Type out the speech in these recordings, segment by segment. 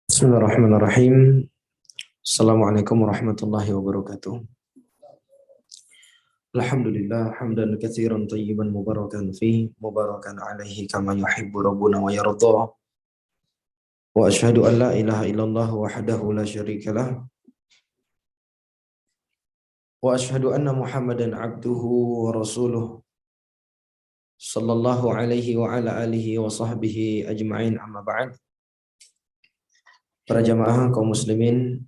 Bismillahirrahmanirrahim. Assalamualaikum warahmatullahi wabarakatuh. Alhamdulillah hamdan katsiran tayyiban mubarakan fi mubarakan alaihi kama yuhibbu rabbuna wa yarda. Wa asyhadu an la ilaha illallah wahdahu la syarikalah. Wa asyhadu anna Muhammadan abduhu wa rasuluh. Sallallahu alaihi wa ala alihi wa sahbihi ajma'in amma ba'd. Para jamaah kaum muslimin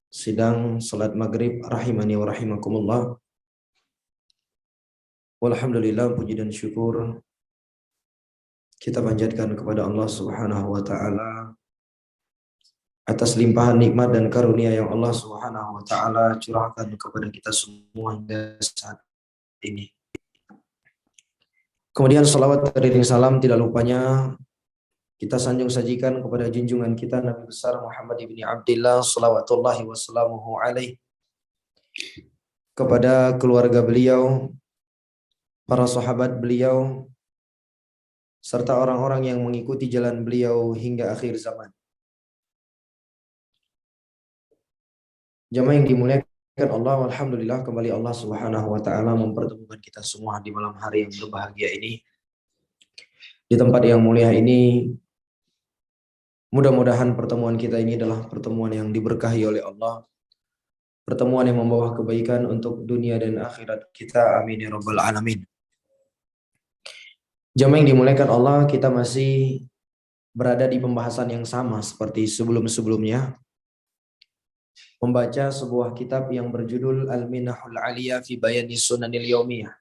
sidang salat maghrib rahimani wa rahimakumullah. Walhamdulillah, puji dan syukur kita panjatkan kepada Allah Subhanahu wa taala atas limpahan nikmat dan karunia yang Allah Subhanahu wa taala curahkan kepada kita semua hingga saat ini. Kemudian salawat dan salam tidak lupanya kita sanjung sajikan kepada junjungan kita Nabi besar Muhammad ibni Abdillah salawatullahi wassalamuhu alaih, kepada keluarga beliau, para sahabat beliau, serta orang-orang yang mengikuti jalan beliau hingga akhir zaman. Jamaah yang dimuliakan Allah, alhamdulillah kembali Allah Subhanahu wa taala mempertemukan kita semua di malam hari yang berbahagia ini, di tempat yang mulia ini. Mudah-mudahan pertemuan kita ini adalah pertemuan yang diberkahi oleh Allah, pertemuan yang membawa kebaikan untuk dunia dan akhirat kita, amin ya rabbal alamin. Jamaah yang dimuliakan Allah, kita masih berada di pembahasan yang sama seperti sebelum-sebelumnya, membaca sebuah kitab yang berjudul Al-Minahul Aliyah fi Bayani Sunanil Yaumiyah.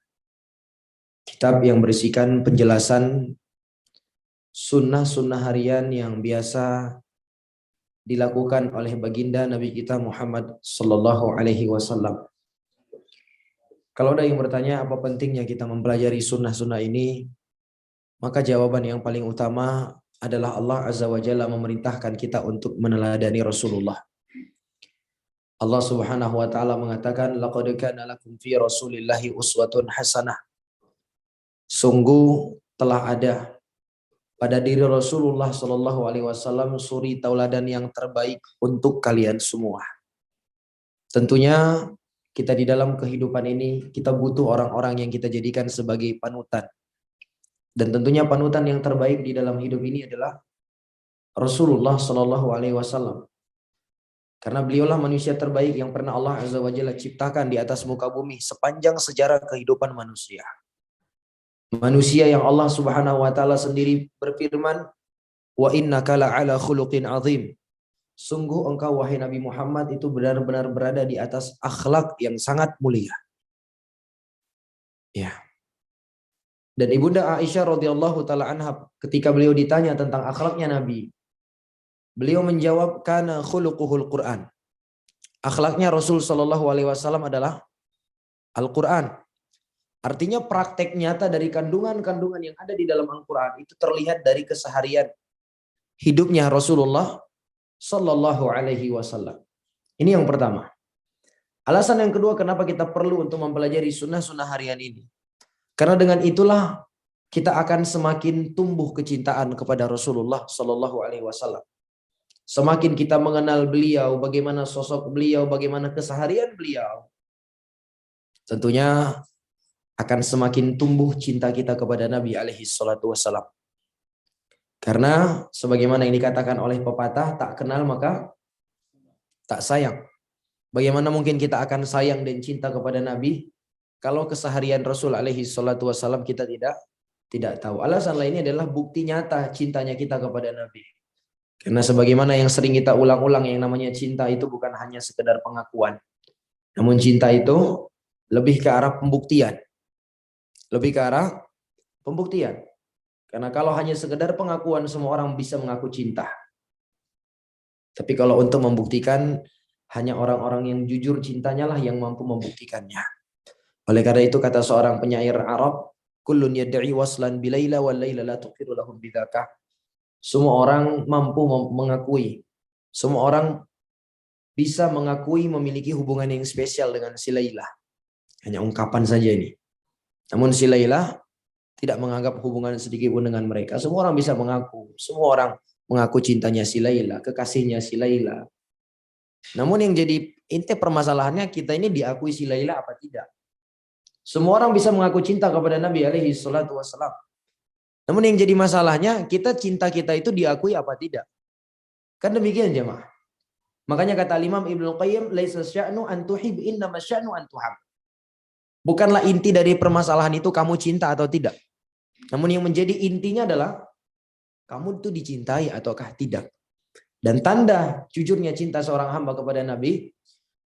Kitab yang berisikan penjelasan sunnah-sunnah harian yang biasa dilakukan oleh baginda Nabi kita Muhammad sallallahu alaihi wasallam. Kalau ada yang bertanya apa pentingnya kita mempelajari sunnah-sunnah ini, maka jawaban yang paling utama adalah Allah Azza wa Jalla memerintahkan kita untuk meneladani Rasulullah. Allah Subhanahu wa taala mengatakan, laqad kana lakum fi Rasulillahi uswatun hasanah. Sungguh telah ada pada diri Rasulullah sallallahu alaihi wasallam suri tauladan yang terbaik untuk kalian semua. Tentunya kita di dalam kehidupan ini kita butuh orang-orang yang kita jadikan sebagai panutan. Dan tentunya panutan yang terbaik di dalam hidup ini adalah Rasulullah sallallahu alaihi wasallam. Karena beliaulah manusia terbaik yang pernah Allah Azza wa Jalla ciptakan di atas muka bumi sepanjang sejarah kehidupan manusia. Manusia yang Allah Subhanahu wa taala sendiri berfirman, "Wa innaka la'ala khuluqin azim." Sungguh engkau wahai Nabi Muhammad itu benar-benar berada di atas akhlak yang sangat mulia. Ya. Dan Ibunda Aisyah radhiyallahu taala anha ketika beliau ditanya tentang akhlaknya Nabi, beliau menjawab, kana khuluquhul Quran. Akhlaknya Rasul sallallahu alaihi wasallam adalah Al-Quran. Artinya praktek nyata dari kandungan-kandungan yang ada di dalam Al-Quran itu terlihat dari keseharian hidupnya Rasulullah sallallahu alaihi wasallam. Ini yang pertama. Alasan yang kedua kenapa kita perlu untuk mempelajari sunnah-sunnah harian ini. Karena dengan itulah kita akan semakin tumbuh kecintaan kepada Rasulullah sallallahu alaihi wasallam. Semakin kita mengenal beliau, bagaimana sosok beliau, bagaimana keseharian beliau, tentunya akan semakin tumbuh cinta kita kepada Nabi alaihi salatu wassalam. Karena sebagaimana yang dikatakan oleh pepatah, tak kenal maka tak sayang. Bagaimana mungkin kita akan sayang dan cinta kepada Nabi kalau keseharian Rasul alaihi salatu wassalam kita tidak tahu. Alasan lainnya adalah bukti nyata cintanya kita kepada Nabi. Karena sebagaimana yang sering kita ulang-ulang, yang namanya cinta itu bukan hanya sekedar pengakuan. Namun cinta itu lebih ke arah pembuktian. Lebih ke arah pembuktian. Karena kalau hanya sekedar pengakuan, semua orang bisa mengaku cinta. Tapi kalau untuk membuktikan, hanya orang-orang yang jujur cintanya lah yang mampu membuktikannya. Oleh karena itu kata seorang penyair Arab, kullun yad'i waslan bilaila wal laila la tuqiru lahum bidzaka. Semua orang mampu mengakui. Semua orang bisa mengakui memiliki hubungan yang spesial dengan si Laila. Hanya ungkapan saja ini. Namun si Laila tidak menganggap hubungan sedikit pun dengan mereka. Semua orang bisa mengaku. Semua orang mengaku cintanya si Laila, kekasihnya si Laila. Namun yang jadi inti permasalahannya, kita ini diakui si Laila apa tidak? Semua orang bisa mengaku cinta kepada Nabi alaihi salatu wassalam. Namun yang jadi masalahnya, cinta kita itu diakui apa tidak? Kan demikian jemaah. Makanya kata Imam Ibnu Qayyim, laisa sya'nu an tuhib, innama sya'nu an tuhab. Bukanlah inti dari permasalahan itu kamu cinta atau tidak. Namun yang menjadi intinya adalah kamu itu dicintai ataukah tidak. Dan tanda jujurnya cinta seorang hamba kepada Nabi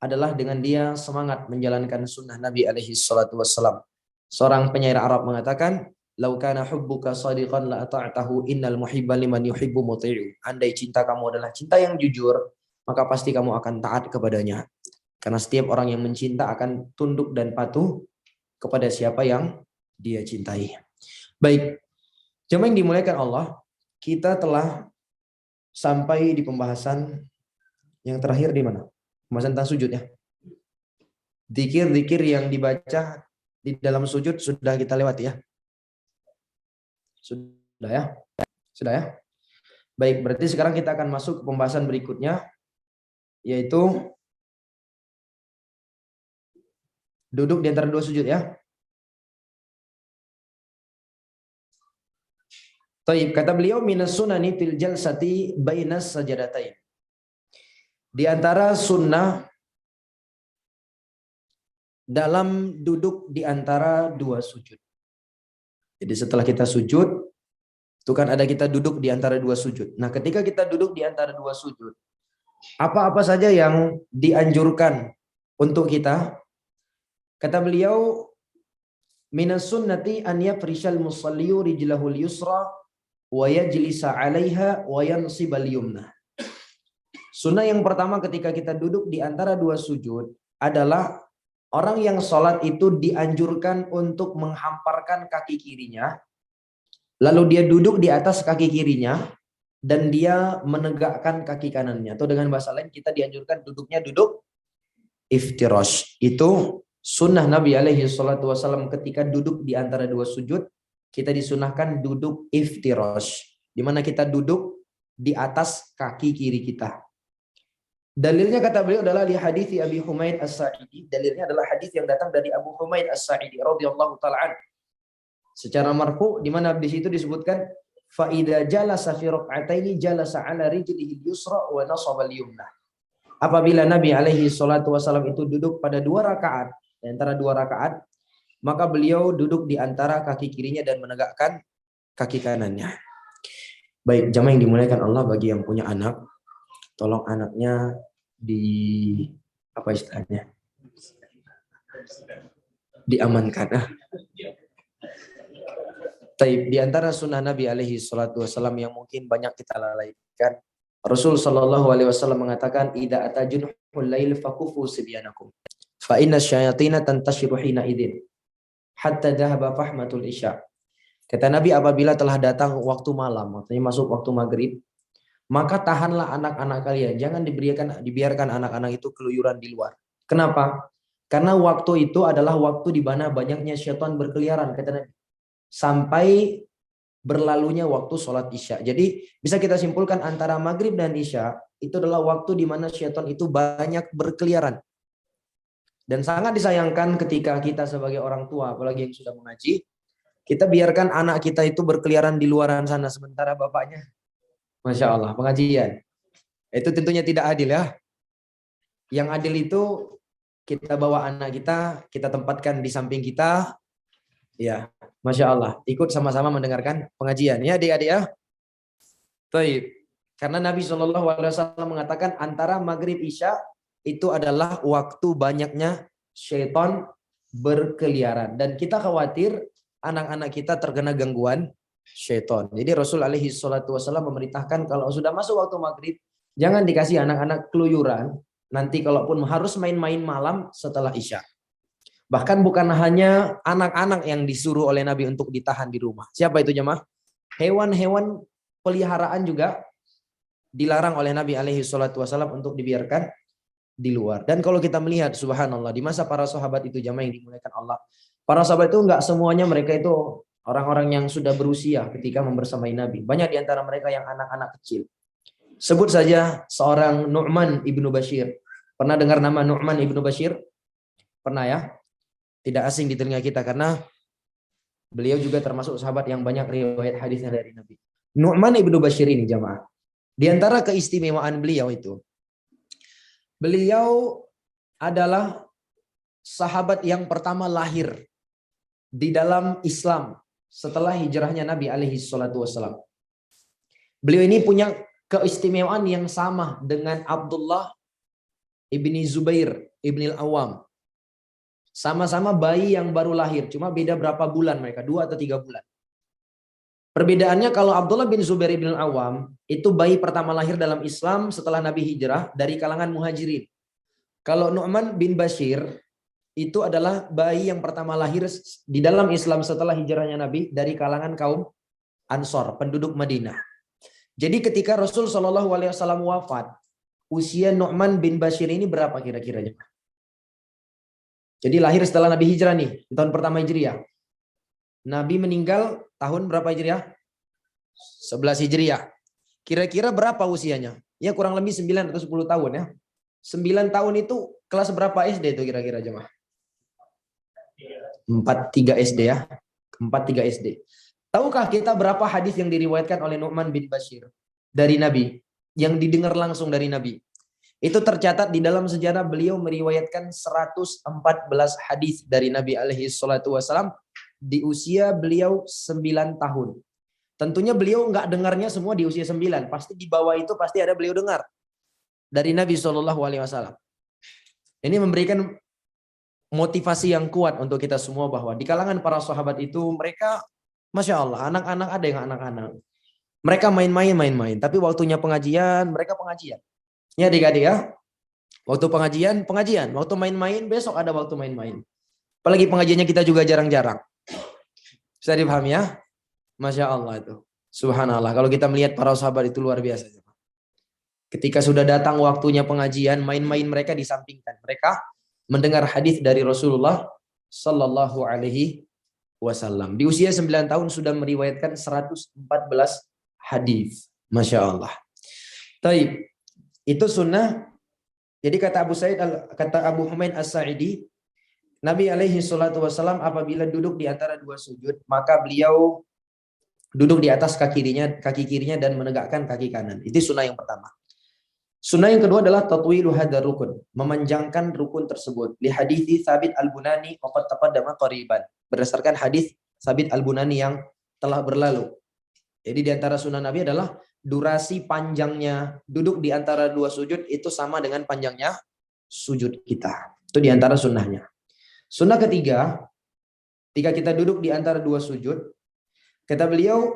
adalah dengan dia semangat menjalankan sunnah Nabi alaihi salatu wassalam. Seorang penyair Arab mengatakan, "Lau kana hubbuka shadiqan la ata'tahu, innal muhibba liman yuhibbu muti'u." Andai cinta kamu adalah cinta yang jujur, maka pasti kamu akan taat kepadanya. Karena setiap orang yang mencinta akan tunduk dan patuh kepada siapa yang dia cintai. Baik, jemaah yang dimuliakan Allah, kita telah sampai di pembahasan yang terakhir di mana? Pembahasan tentang sujud ya. Zikir-zikir yang dibaca di dalam sujud sudah kita lewati ya. Sudah ya? Sudah ya? Baik, berarti sekarang kita akan masuk ke pembahasan berikutnya, yaitu duduk di antara dua sujud ya. Taib, kata beliau, minas sunani fil jalsati bainas sajadatain. Di antara sunnah dalam duduk di antara dua sujud. Jadi setelah kita sujud, itu kan ada kita duduk di antara dua sujud. Nah, ketika kita duduk di antara dua sujud, apa-apa saja yang dianjurkan untuk kita? Kata beliau, minas sunnati an yafrishal musalliyu rijlahul yusra wa yajlisa 'alaiha wa yansibal yumna. Sunnah yang pertama ketika kita duduk di antara dua sujud adalah orang yang sholat itu dianjurkan untuk menghamparkan kaki kirinya, lalu dia duduk di atas kaki kirinya, dan dia menegakkan kaki kanannya. Atau dengan bahasa lain, kita dianjurkan duduknya duduk iftirash. Itu sunnah Nabi alaihi salatu wasallam ketika duduk di antara dua sujud, kita disunahkan duduk iftirash, di mana kita duduk di atas kaki kiri kita. Dalilnya kata beliau adalah di hadis Abi Humaid As-Sa'idi. Dalilnya adalah hadis yang datang dari Abu Humaid As-Sa'idi radhiyallahu taala anhu. Secara marfu, di mana di situ disebutkan fa idza jalasa fi rak'ataini jalasa 'ala rijlihi al-yusra wa nasaba al-yumna. Apabila Nabi alaihi salatu wasallam itu duduk pada dua rakaat, di antara dua rakaat, maka beliau duduk di antara kaki kirinya dan menegakkan kaki kanannya. Baik, jamaah yang dimuliakan Allah, bagi yang punya anak, tolong anaknya apa istilahnya? Diamankan. Di antara sunnah Nabi alaihi salatu wasallam yang mungkin banyak kita lalaikan, Rasul sallallahu alaihi wasallam mengatakan, "Idza atajunul lail fakufu sibyanakum fa inna syayatina tantashiru hina idzin hatta dhahaba fahmatul isya." Kata Nabi, apabila telah datang waktu malam, artinya masuk waktu maghrib, maka tahanlah anak-anak kalian, jangan dibiarkan anak-anak itu keluyuran di luar. Kenapa? Karena waktu itu adalah waktu di mana banyaknya syaitan berkeliaran, kata Nabi, sampai berlalunya waktu sholat isya. Jadi bisa kita simpulkan antara maghrib dan isya itu adalah waktu di mana syaitan itu banyak berkeliaran. Dan sangat disayangkan ketika kita sebagai orang tua, apalagi yang sudah mengaji, kita biarkan anak kita itu berkeliaran di luaran sana sementara bapaknya, Masya Allah, pengajian. Itu tentunya tidak adil ya. Yang adil itu kita bawa anak kita tempatkan di samping kita, ya, Masya Allah, ikut sama-sama mendengarkan pengajian. Ya adik-adik ya. Baik. Karena Nabi SAW mengatakan antara maghrib isya itu adalah waktu banyaknya syaitan berkeliaran. Dan kita khawatir anak-anak kita terkena gangguan syaitan. Jadi Rasul alaihi salatu wasallam memerintahkan kalau sudah masuk waktu maghrib, jangan dikasih anak-anak keluyuran. Nanti kalaupun harus main-main malam setelah isya. Bahkan bukan hanya anak-anak yang disuruh oleh Nabi untuk ditahan di rumah. Siapa itu jemaah? Hewan-hewan peliharaan juga dilarang oleh Nabi alaihi salatu wasallam untuk dibiarkan di luar. Dan kalau kita melihat subhanallah di masa para sahabat itu, jamaah yang dimuliakan Allah, para sahabat itu enggak semuanya mereka itu orang-orang yang sudah berusia ketika membersamai Nabi. Banyak di antara mereka yang anak-anak kecil. Sebut saja seorang Nu'man ibnu Bashir. Pernah dengar nama Nu'man ibnu Bashir? Pernah ya? Tidak asing di telinga kita karena beliau juga termasuk sahabat yang banyak riwayat hadisnya dari Nabi. Nu'man ibnu Bashir ini jamaah. Di antara keistimewaan beliau itu, beliau adalah sahabat yang pertama lahir di dalam Islam setelah hijrahnya Nabi alaihi salatu wassalam. Beliau ini punya keistimewaan yang sama dengan Abdullah ibni Zubair ibni Al-Awwam. Sama-sama bayi yang baru lahir, cuma beda berapa bulan mereka, 2 atau 3 bulan. Perbedaannya kalau Abdullah bin Zubair bin Al-Awwam itu bayi pertama lahir dalam Islam setelah Nabi hijrah dari kalangan muhajirin. Kalau Nu'man bin Bashir itu adalah bayi yang pertama lahir di dalam Islam setelah hijrahnya Nabi dari kalangan kaum Ansor, penduduk Madinah. Jadi ketika Rasul Shallallahu Alaihi Wasallam wafat, usia Nu'man bin Bashir ini berapa kira-kira? Jadi lahir setelah Nabi hijrah nih, di tahun pertama Hijriah. Nabi meninggal tahun berapa Hijriah? 11 Hijriah. Kira-kira berapa usianya? Ya kurang lebih 9 atau 10 tahun ya. 9 tahun itu kelas berapa SD itu kira-kira jemaah? 4-3 SD ya. 4-3 SD. Tahukah kita berapa hadis yang diriwayatkan oleh Nu'man bin Bashir dari Nabi? Yang didengar langsung dari Nabi. Itu tercatat di dalam sejarah beliau meriwayatkan 114 hadis dari Nabi alaihi salatu wasallam di usia beliau 9 tahun. Tentunya beliau nggak dengarnya semua di usia 9. Pasti di bawah itu pasti ada beliau dengar dari Nabi SAW. Ini memberikan motivasi yang kuat untuk kita semua bahwa di kalangan para sahabat itu mereka, Masya Allah, anak-anak ada yang anak-anak. Mereka main-main. Tapi waktunya pengajian, mereka pengajian. Ya adik-adik ya. Waktu pengajian. Waktu main-main, besok ada waktu main-main. Apalagi pengajiannya kita juga jarang-jarang. Bisa dipahami ya? Masya Allah itu. Subhanallah. Kalau kita melihat para sahabat itu luar biasa. Ketika sudah datang waktunya pengajian, main-main mereka disampingkan. Mereka mendengar hadis dari Rasulullah Sallallahu Alaihi Wasallam. Di usia 9 tahun sudah meriwayatkan 114 hadis. Masya Allah. Taib. Itu sunnah. Jadi kata Abu Humaid As-Sa'idi, Nabi alaihi salatu wasallam apabila duduk di antara 2 sujud, maka beliau duduk di atas kaki kirinya dan menegakkan kaki kanan. Itu sunnah yang pertama. Sunnah yang kedua adalah tatwilu hadzal rukun, memanjangkan rukun tersebut. Li hadithi Thabit Al-Bunani waqad taqaddama qariban. Berdasarkan hadis Thabit Al-Bunani yang telah berlalu. Jadi di antara sunnah Nabi adalah durasi panjangnya duduk di antara 2 sujud itu sama dengan panjangnya sujud kita. Itu di antara sunnahnya. Sunnah ketiga, ketika kita duduk di antara 2 sujud, kata beliau,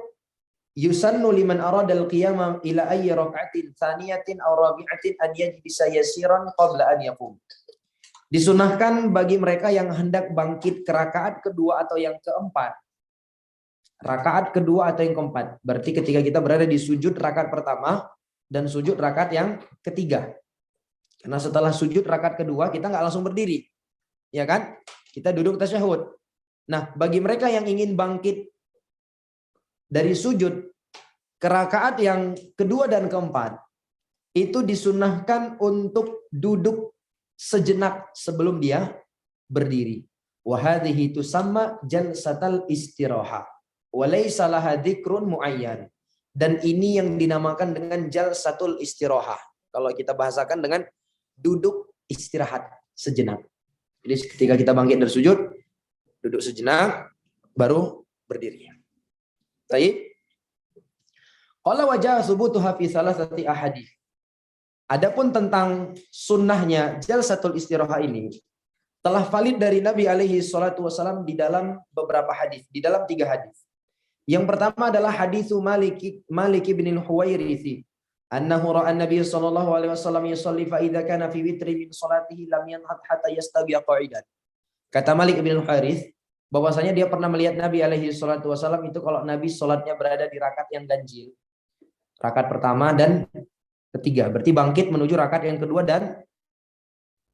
yusannu liman aradal qiyama ila ayyi raka'atin thaniyatin aw rabi'atin an yajlisa yasiran qabla an yaqum. Disunahkan bagi mereka yang hendak bangkit ke rakaat kedua atau yang keempat. Rakaat kedua atau yang keempat. Berarti ketika kita berada di sujud rakaat pertama dan sujud rakaat yang ketiga. Karena setelah sujud rakaat kedua kita nggak langsung berdiri. Ya kan? Kita duduk tasyahud. Nah, bagi mereka yang ingin bangkit dari sujud ke rakaat yang kedua dan keempat, itu disunahkan untuk duduk sejenak sebelum dia berdiri. Wa hadhihi tusamma jalsatal istiraha wa laysa laha dzikrun muayyan. Dan ini yang dinamakan dengan jalsatul istiraha. Kalau kita bahasakan dengan duduk istirahat sejenak. Jadi ketika kita bangkit dari sujud, duduk sejenak, baru berdiri. Baik. Qala wajah subutuha fi salasati ahadits. Adapun tentang sunnahnya jalsatul istiraha ini telah valid dari Nabi alaihi salatu wasallam di dalam beberapa hadis, di dalam 3 hadis. Yang pertama adalah haditsu Malik bin al-Huwairisi. Annahu ra'a an-nabiy sallallahu alaihi wasallam yusalli fa idza kana fi witri min salatihi lam yanhad hatta yastawi qa'idan. Kata Malik bin al-Huwairits bahwasanya dia pernah melihat Nabi alaihi salatu wasallam itu kalau Nabi salatnya berada di rakaat yang ganjil. Rakaat pertama dan ketiga, berarti bangkit menuju rakaat yang kedua dan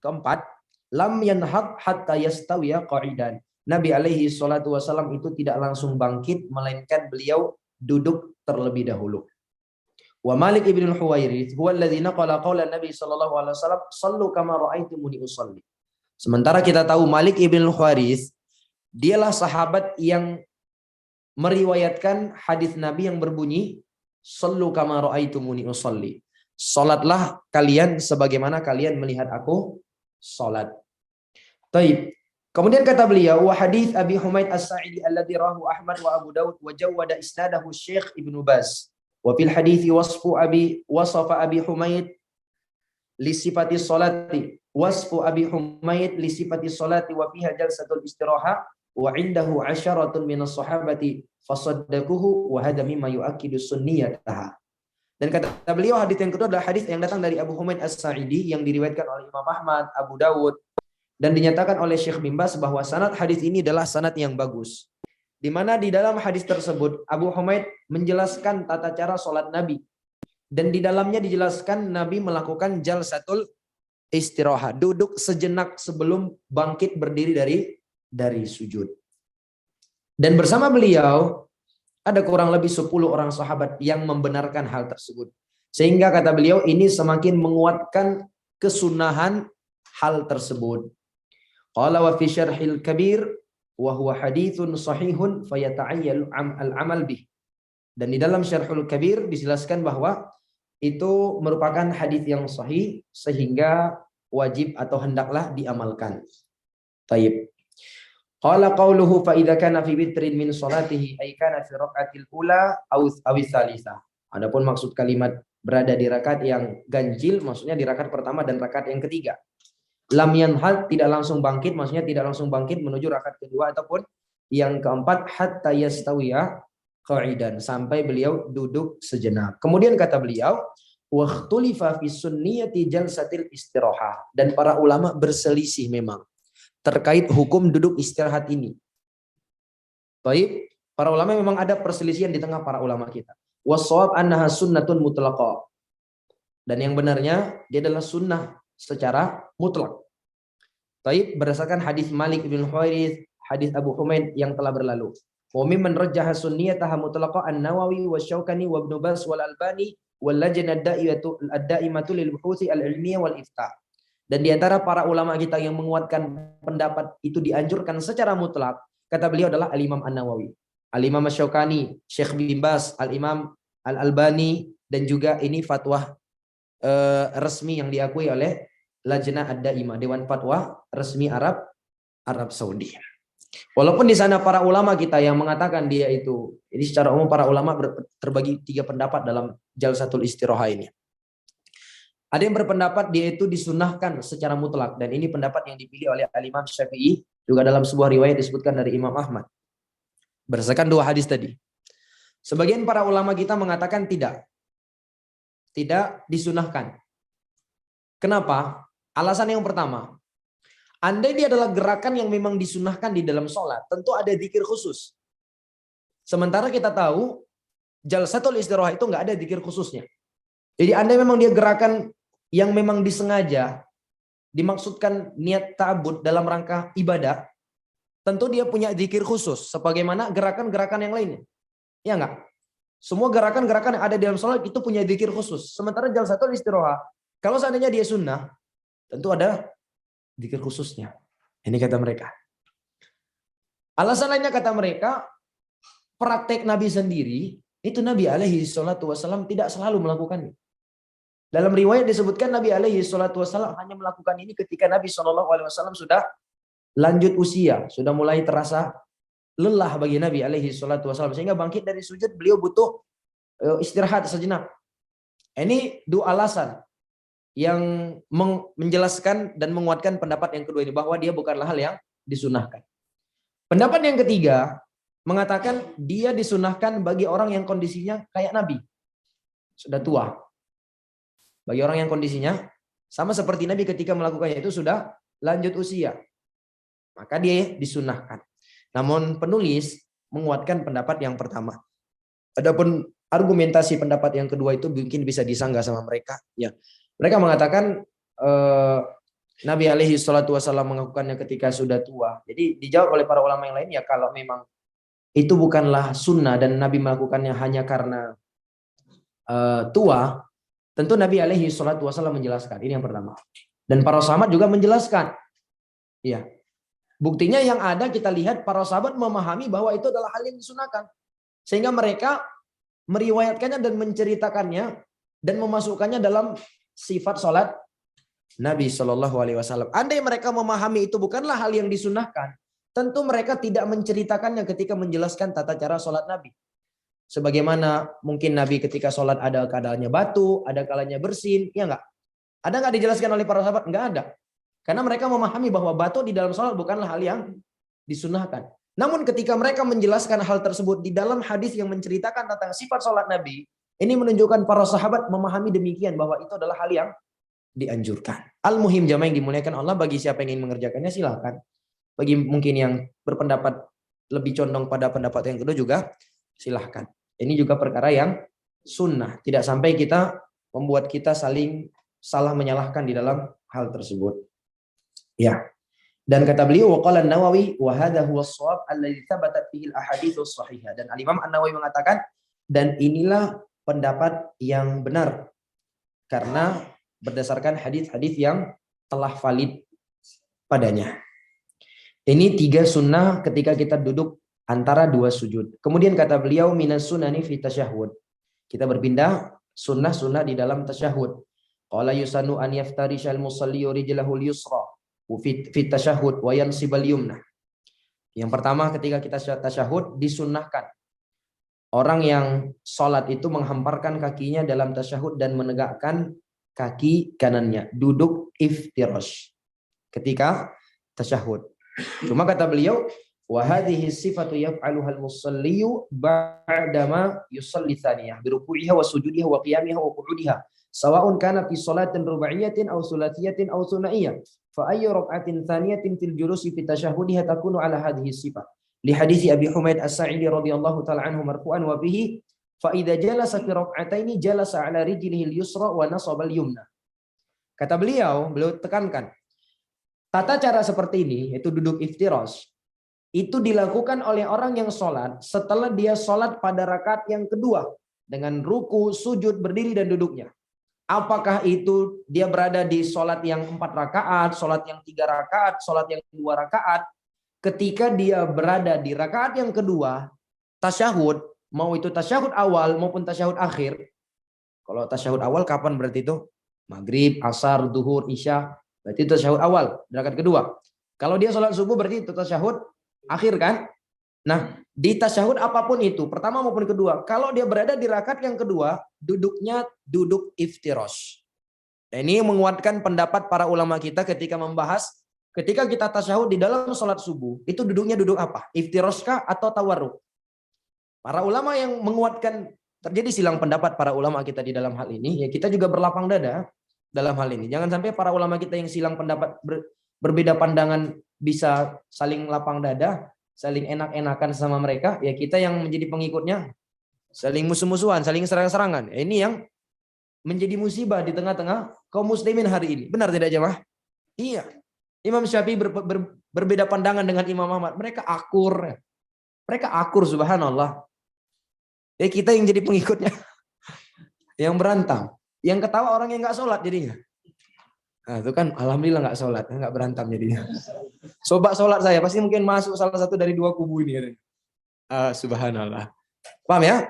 keempat, lam yanhad hatta yastawiya qa'idan. Nabi alaihi salatu wasallam itu tidak langsung bangkit, melainkan beliau duduk terlebih dahulu. Wa Malik ibn al-Huwairits huwa alladhi naqala qawla Nabi sallallahu alaihi wasallam, "Shallu kama ra'aitumuni usalli." Sementara kita tahu Malik ibn al-Huwairits dialah sahabat yang meriwayatkan hadis Nabi yang berbunyi, "Shallu kama ra'aitumuni usalli." Salatlah kalian sebagaimana kalian melihat aku salat. Taib. Kemudian kata beliau, wa hadis Abi Humaid As-Sa'idi alladhi rahu Ahmad wa Abu Daud wa jawwada isnadahu Syekh Ibnu Baz. Wa fil hadithi wasafa Abi Humaid li sifati salati, wasfu Abi Humaid li sifati salati wa fiha jalsatul istiraha wa indahu 'asharatun minas sahabati fasaddaquhu wa hadha mimma yu'akkidu sunniyataha. Dan kata beliau hadis yang kedua adalah hadis yang datang dari Abu Humaid As-Sa'idi yang diriwayatkan oleh Imam Ahmad, Abu Dawud, dan dinyatakan oleh Syekh bin Baz bahwa sanad hadis ini adalah sanad yang bagus. Di mana di dalam hadis tersebut Abu Humaid menjelaskan tata cara sholat Nabi. Dan di dalamnya dijelaskan Nabi melakukan jalsatul istirahat, duduk sejenak sebelum bangkit berdiri dari sujud. Dan bersama beliau ada kurang lebih 10 orang sahabat yang membenarkan hal tersebut. Sehingga kata beliau ini semakin menguatkan kesunahan hal tersebut. Qala wa fi syarhil kabir wa huwa haditsun sahihun fayata'ayyalu al-amal bih. Dan di dalam Syarhul Kabir dijelaskan bahwa itu merupakan hadis yang sahih sehingga wajib atau hendaklah diamalkan. Taib. Qala qauluhu fa idza kana fi witrin min salatihi ay kana fi raqatil ula aw tsalitsah. Adapun maksud kalimat berada di rakaat yang ganjil maksudnya di rakaat pertama dan rakaat yang ketiga. Lam yanhal tidak langsung bangkit maksudnya tidak langsung bangkit menuju rakaat kedua ataupun yang keempat hatta yastawiya qa'idan sampai beliau duduk sejenak. Kemudian kata beliau waqtulifa fi sunniyati jalsatil istirahah, dan para ulama berselisih memang terkait hukum duduk istirahat ini. Baik, para ulama memang ada perselisihan di tengah para ulama kita. Wasshawab annaha sunnatun mutlaqah. Dan yang benarnya dia adalah sunnah secara mutlak. Baik, berdasarkan hadis Malik bin Huwairits, hadis Abu Humaid yang telah berlalu. Wa mimman rajjaha sunniyataha mutlaqah An-Nawawi wa Syaukani wa Ibnu Baz wal Albani wal lajnah ad-da'imatu lil buhuthi al-ilmiyah wal ifta. Dan di antara para ulama kita yang menguatkan pendapat itu dianjurkan secara mutlak, kata beliau adalah Al-Imam An-Nawawi, Al-Imam Syaukani, Syekh bin Baz, Al-Imam Al-Albani, dan juga ini fatwa resmi yang diakui oleh Lajnah Ad-Daimah, Dewan Fatwa resmi Arab Saudi. Walaupun di sana para ulama kita yang mengatakan dia itu, ini secara umum para ulama terbagi 3 pendapat dalam jalsatul istirahah ini. Ada yang berpendapat dia itu disunahkan secara mutlak, dan ini pendapat yang dipilih oleh Al-Imam Syafi'i, juga dalam sebuah riwayat disebutkan dari Imam Ahmad. Berdasarkan 2 hadis tadi. Sebagian para ulama kita mengatakan tidak disunahkan. Kenapa? Alasan yang pertama, andai dia adalah gerakan yang memang disunahkan di dalam sholat, tentu ada dzikir khusus. Sementara kita tahu jalsatul istirahah itu nggak ada dzikir khususnya. Jadi andai memang dia gerakan yang memang disengaja dimaksudkan niat ta'abbud dalam rangka ibadah, tentu dia punya dzikir khusus sebagaimana gerakan-gerakan yang lainnya. Ya enggak? Semua gerakan-gerakan yang ada di dalam sholat itu punya dzikir khusus. Sementara jalsatul istirahah, kalau seandainya dia sunnah, tentu ada dzikir khususnya. Ini kata mereka. Alasan lainnya kata mereka, praktek Nabi sendiri, itu Nabi alaihi salatu wasallam tidak selalu melakukannya. Dalam riwayat disebutkan Nabi alaihi salatu wasallam hanya melakukan ini ketika Nabi sallallahu alaihi wasallam sudah lanjut usia, sudah mulai terasa lelah bagi Nabi alaihi salatu wasallam, sehingga bangkit dari sujud beliau butuh istirahat sejenak. Ini 2 alasan yang menjelaskan dan menguatkan pendapat yang kedua ini, bahwa dia bukanlah hal yang disunahkan. Pendapat yang ketiga mengatakan dia disunahkan bagi orang yang kondisinya kayak Nabi, sudah tua. Bagi orang yang kondisinya sama seperti Nabi ketika melakukannya itu sudah lanjut usia, maka dia disunahkan. Namun penulis menguatkan pendapat yang pertama. Adapun argumentasi pendapat yang kedua itu mungkin bisa disanggah sama mereka. Ya, mereka mengatakan Nabi alaihi salatu wasallam melakukannya ketika sudah tua. Jadi dijawab oleh para ulama yang lain, ya kalau memang itu bukanlah sunnah dan Nabi melakukannya hanya karena tua, tentu Nabi alaihi salatu wasallam menjelaskan. Ini yang pertama. Dan para sahabat juga menjelaskan. Ya. Buktinya yang ada kita lihat para sahabat memahami bahwa itu adalah hal yang disunahkan. Sehingga mereka meriwayatkannya dan menceritakannya dan memasukkannya dalam sifat sholat Nabi Shallallahu Alaihi Wasallam. Andai mereka memahami itu bukanlah hal yang disunahkan, tentu mereka tidak menceritakannya ketika menjelaskan tata cara sholat Nabi. Sebagaimana mungkin Nabi ketika sholat ada kalanya batu, ada kalanya bersin, ya enggak? Ada enggak dijelaskan oleh para sahabat? Enggak ada. Karena mereka memahami bahwa batu di dalam sholat bukanlah hal yang disunahkan. Namun ketika mereka menjelaskan hal tersebut di dalam hadis yang menceritakan tentang sifat sholat Nabi, ini menunjukkan para sahabat memahami demikian bahwa itu adalah hal yang dianjurkan. Al-muhim jamaah yang dimuliakan Allah, bagi siapa yang ingin mengerjakannya silahkan. Bagi mungkin yang berpendapat lebih condong pada pendapat yang kedua juga silahkan. Ini juga perkara yang sunnah. Tidak sampai kita membuat kita saling salah menyalahkan di dalam hal tersebut. Ya. Dan kata beliau waqala An-Nawawi wa hadha huwa as-shawab alladhi thabatat fihi al-ahadits shahihah. Dan Al-Imam An-Nawawi mengatakan dan inilah pendapat yang benar karena berdasarkan hadis-hadis yang telah valid padanya. Ini 3 sunnah ketika kita duduk antara 2 sujud. Kemudian kata beliau minas sunani fi tasyahhud. Kita berpindah sunnah-sunnah di dalam tasyahud. Qala yusanu an yaftarishal musalli rijlahu al-yusra fi tasyahud wa yansibal yumna. Yang pertama ketika kita tasyahud disunnahkan orang yang sholat itu menghamparkan kakinya dalam tasyahud dan menegakkan kaki kanannya, duduk iftirash ketika tasyahud. Cuma kata beliau wa hadhihi sifatu yaf'aluha al-musalliyu ba'dama yusalli thaniyah bi ruku'iha wa sujudiha wa qiyamiha wa qu'udiha sawa'un kana fi shalatin rubaiyatin aw sulasiyatin aw thunaiyah fa ayyu rak'atin thaniyatin fil julusi fi tasyahudiha takunu ala hadhihi sifah li hadits Abi Humaid As-Sa'idi radhiyallahu ta'ala anhu marfu'an wa bihi fa idza jalasa fi rak'ataini jalasa ala rijlihi al-yusra wa nasaba al-yumna. Kata beliau tekankan tata cara seperti ini yaitu duduk iftirash itu dilakukan oleh orang yang sholat setelah dia sholat pada rakaat yang kedua dengan ruku, sujud, berdiri dan duduknya. Apakah itu dia berada di sholat yang 4 rakaat, sholat yang 3 rakaat, sholat yang 2 rakaat. Ketika dia berada di rakaat yang kedua, tasyahud, mau itu tasyahud awal maupun tasyahud akhir. Kalau tasyahud awal kapan berarti itu? Maghrib, asar, duhur, isya. Berarti itu tasyahud awal, rakaat kedua. Kalau dia sholat subuh berarti itu tasyahud akhir kan? Nah, di tasyahud apapun itu, pertama maupun kedua, kalau dia berada di rakaat yang kedua, duduknya duduk iftirash. Nah, ini menguatkan pendapat para ulama kita ketika membahas, ketika kita tasyahud di dalam sholat subuh, itu duduknya duduk apa? Iftirash kah atau tawarruk? Para ulama yang menguatkan, terjadi silang pendapat para ulama kita di dalam hal ini, ya kita juga berlapang dada dalam hal ini. Jangan sampai para ulama kita yang silang pendapat berbeda pandangan bisa saling lapang dada, saling enak-enakan sama mereka, ya kita yang menjadi pengikutnya saling musuh-musuhan, saling serang-serangan. Ini yang menjadi musibah di tengah-tengah kaum muslimin hari ini. Benar tidak jemaah? Iya. Imam Syafi'i berbeda pandangan dengan Imam Ahmad. Mereka akur. Mereka akur, subhanallah. Ya kita yang jadi pengikutnya. Yang berantam. Yang ketawa orang yang nggak sholat jadinya. Nah, itu kan alhamdulillah nggak sholat, nggak berantam jadinya. Coba sholat saya pasti mungkin masuk salah satu dari 2 kubu ini. Subhanallah. Paham ya?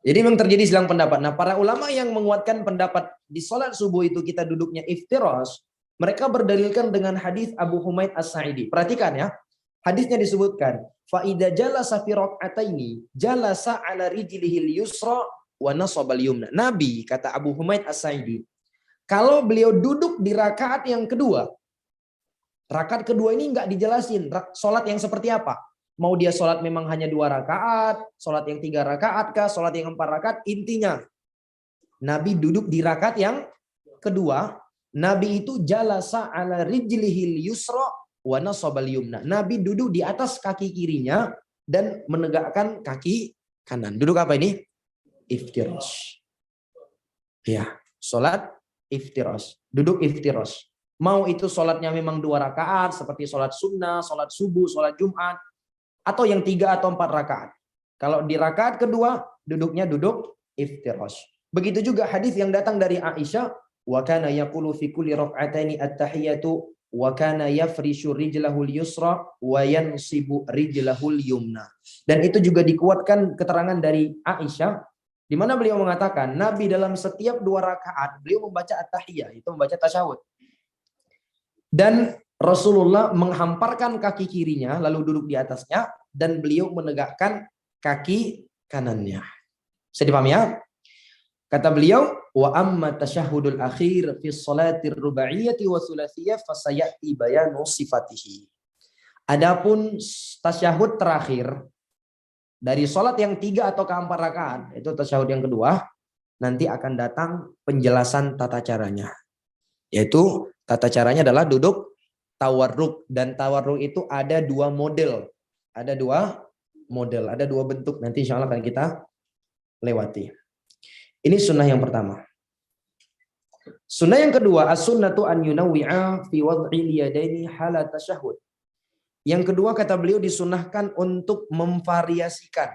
Jadi memang terjadi silang pendapat. Nah, para ulama yang menguatkan pendapat di sholat subuh itu kita duduknya iftirash, mereka berdalilkan dengan hadis Abu Humaid As-Sa'idi. Perhatikan ya, hadisnya disebutkan, fa idza jalasa fi rak'ataini jalasa ala rijlihil yusra wa nasaba al-yumna. Nabi kata Abu Humaid As-Sa'idi, kalau beliau duduk di rakaat yang kedua, rakaat kedua ini nggak dijelasin sholat yang seperti apa. Mau dia sholat memang hanya 2 rakaat, sholat yang 3 rakaat kah, sholat yang 4 rakaat. Intinya, Nabi duduk di rakaat yang kedua, Nabi itu jalasa ala rijlihil yusra wa nasabal yumna. Nabi duduk di atas kaki kirinya dan menegakkan kaki kanan. Duduk apa ini? Iftirash. Ya, sholat iftirash, duduk iftirash. Mau itu sholatnya memang 2 rakaat seperti sholat sunnah, sholat subuh, sholat Jumat, atau yang 3 atau 4 rakaat. Kalau di rakaat kedua duduknya duduk iftirash. Begitu juga hadis yang datang dari Aisyah, wa kana yaqulu fi kulli rak'ataini at-tahiyatu wa kana yafrishu rijlahul yusra wa yansibu rijlahul yumna. Dan itu juga dikuatkan keterangan dari Aisyah di mana beliau mengatakan Nabi dalam setiap 2 rakaat beliau membaca at-tahiyah, itu membaca tasyahud. Dan Rasulullah menghamparkan kaki kirinya lalu duduk di atasnya dan beliau menegakkan kaki kanannya. Bisa dipahami ya? Kata beliau, wa amma tasyahudul akhir fi shalatir rubaiyati wa thulathiyah fasayati bayanu sifatihi. Adapun tasyahud terakhir dari salat yang 3 atau 4 rakaat, itu tasyahud yang kedua, nanti akan datang penjelasan tata caranya. Yaitu tata caranya adalah duduk tawarruk, dan tawarruk itu ada 2 model. Ada 2 model, ada 2 bentuk. Nanti insya Allah akan kita lewati. Ini sunnah yang pertama. Sunnah yang kedua, as-sunnatu an yunawwi'a fi wad'il yadaini hala tasyahud. Yang kedua kata beliau disunnahkan untuk memvariasikan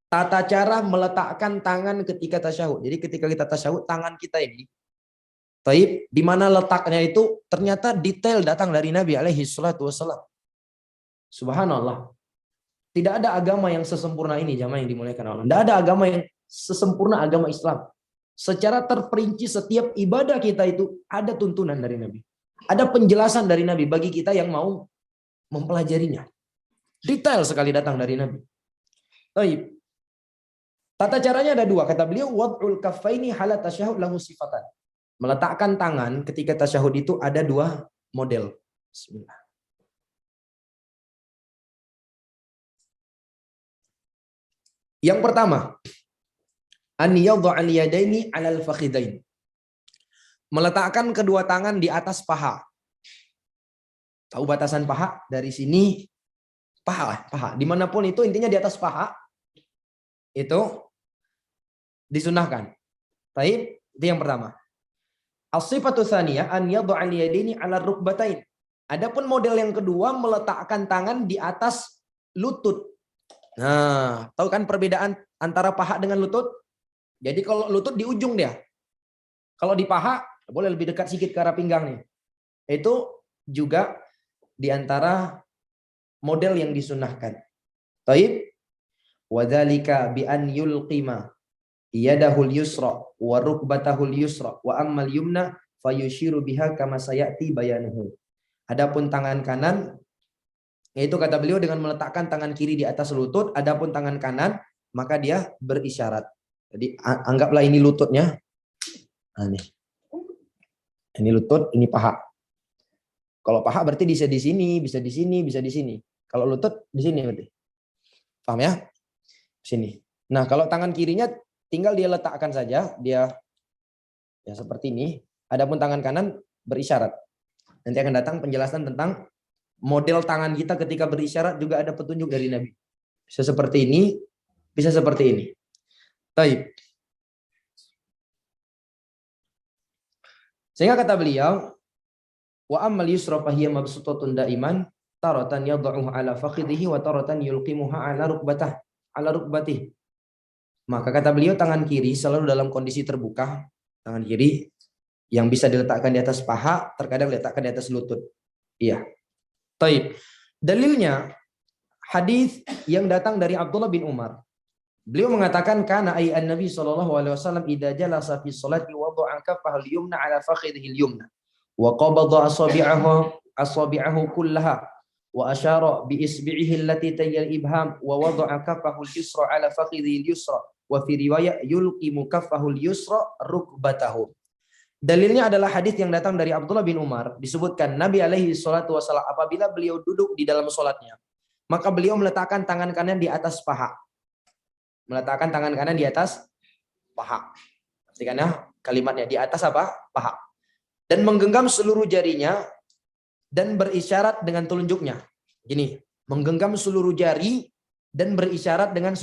tata cara meletakkan tangan ketika tasyahud. Jadi ketika kita tasyahud, tangan kita ini taib, di mana letaknya itu ternyata detail datang dari Nabi alaihi salatu wassalam. Subhanallah. Tidak ada agama yang sesempurna ini, jamaah yang dimuliakan Allah. Tidak ada agama yang sesempurna agama Islam. Secara terperinci setiap ibadah kita itu ada tuntunan dari Nabi. Ada penjelasan dari Nabi bagi kita yang mau mempelajarinya. Detail sekali datang dari Nabi. Taib. Tata caranya ada 2. Kata beliau, wad'ul kaffaini hala tasyahud lahu sifatan. Meletakkan tangan ketika tasyahud itu ada 2 model. Bismillah. Yang pertama, an yadh'al yadaini 'alal fakhidain. Meletakkan kedua tangan di atas paha. Tahu batasan paha? Dari sini paha. Dimanapun itu intinya di atas paha. Itu disunahkan. Baik, itu yang pertama. As-sifatu tsaniyah an yadh'al yadaini 'ala rukbatain. Adapun model yang kedua meletakkan tangan di atas lutut. Nah, tahu kan perbedaan antara paha dengan lutut? Jadi kalau lutut di ujung dia. Kalau di paha boleh lebih dekat sedikit ke arah pinggang nih. Itu juga di antara model yang disunahkan. Taib. Wa dzalika bi an yulqima yadahul yusra wa rukbatahul yusra wa ammal yumna fayushiru biha kama sayati bayanuhu. Adapun tangan kanan, yaitu kata beliau dengan meletakkan tangan kiri di atas lutut, adapun tangan kanan maka dia berisyarat. Jadi anggaplah ini lututnya. Nah, ini lutut, ini paha. Kalau paha berarti bisa di sini, bisa di sini, bisa di sini. Kalau lutut di sini berarti. Paham ya? Sini. Nah, kalau tangan kirinya tinggal dia letakkan saja, dia ya seperti ini. Adapun tangan kanan berisyarat. Nanti akan datang penjelasan tentang model tangan kita ketika berisyarat, juga ada petunjuk dari Nabi. Bisa seperti ini, bisa seperti ini. Baik. Sehingga kata beliau, wa ammal yusra fahiya mabsutatun daiman, taratan yad'uhu ala fakhidhihi wa taratan yulqimuha ala rukbatih. Maka kata beliau tangan kiri selalu dalam kondisi terbuka, tangan kiri yang bisa diletakkan di atas paha, terkadang diletakkan di atas lutut. Iya. Taib. Dalilnya hadis yang datang dari Abdullah bin Umar. Beliau mengatakan kana ay an-nabi sallallahu alaihi wasallam idza jalasa fi sholati wada'a kaffahu al-yumna ala fakhidhihi al-yumna wa qabada asabi'ahu kullaha wa asyara bi isbi'ihi allati tayyal ibham wa wada'a kaffahu al-yusra ala fakhidhihi al-yusra wa fi riwayat yulqimu kaffahu al-yusra rukbatahu. Dalilnya adalah hadis yang datang dari Abdullah bin Umar, disebutkan Nabi alaihi salatu wasallam apabila beliau duduk di dalam salatnya, maka beliau meletakkan tangan kanan di atas paha. Meletakkan tangan kanan di atas paha. Perhatikan ya kalimatnya, di atas apa? Paha. Dan menggenggam seluruh jarinya dan berisyarat dengan telunjuknya. Gini, menggenggam seluruh jari dan berisyarat dengan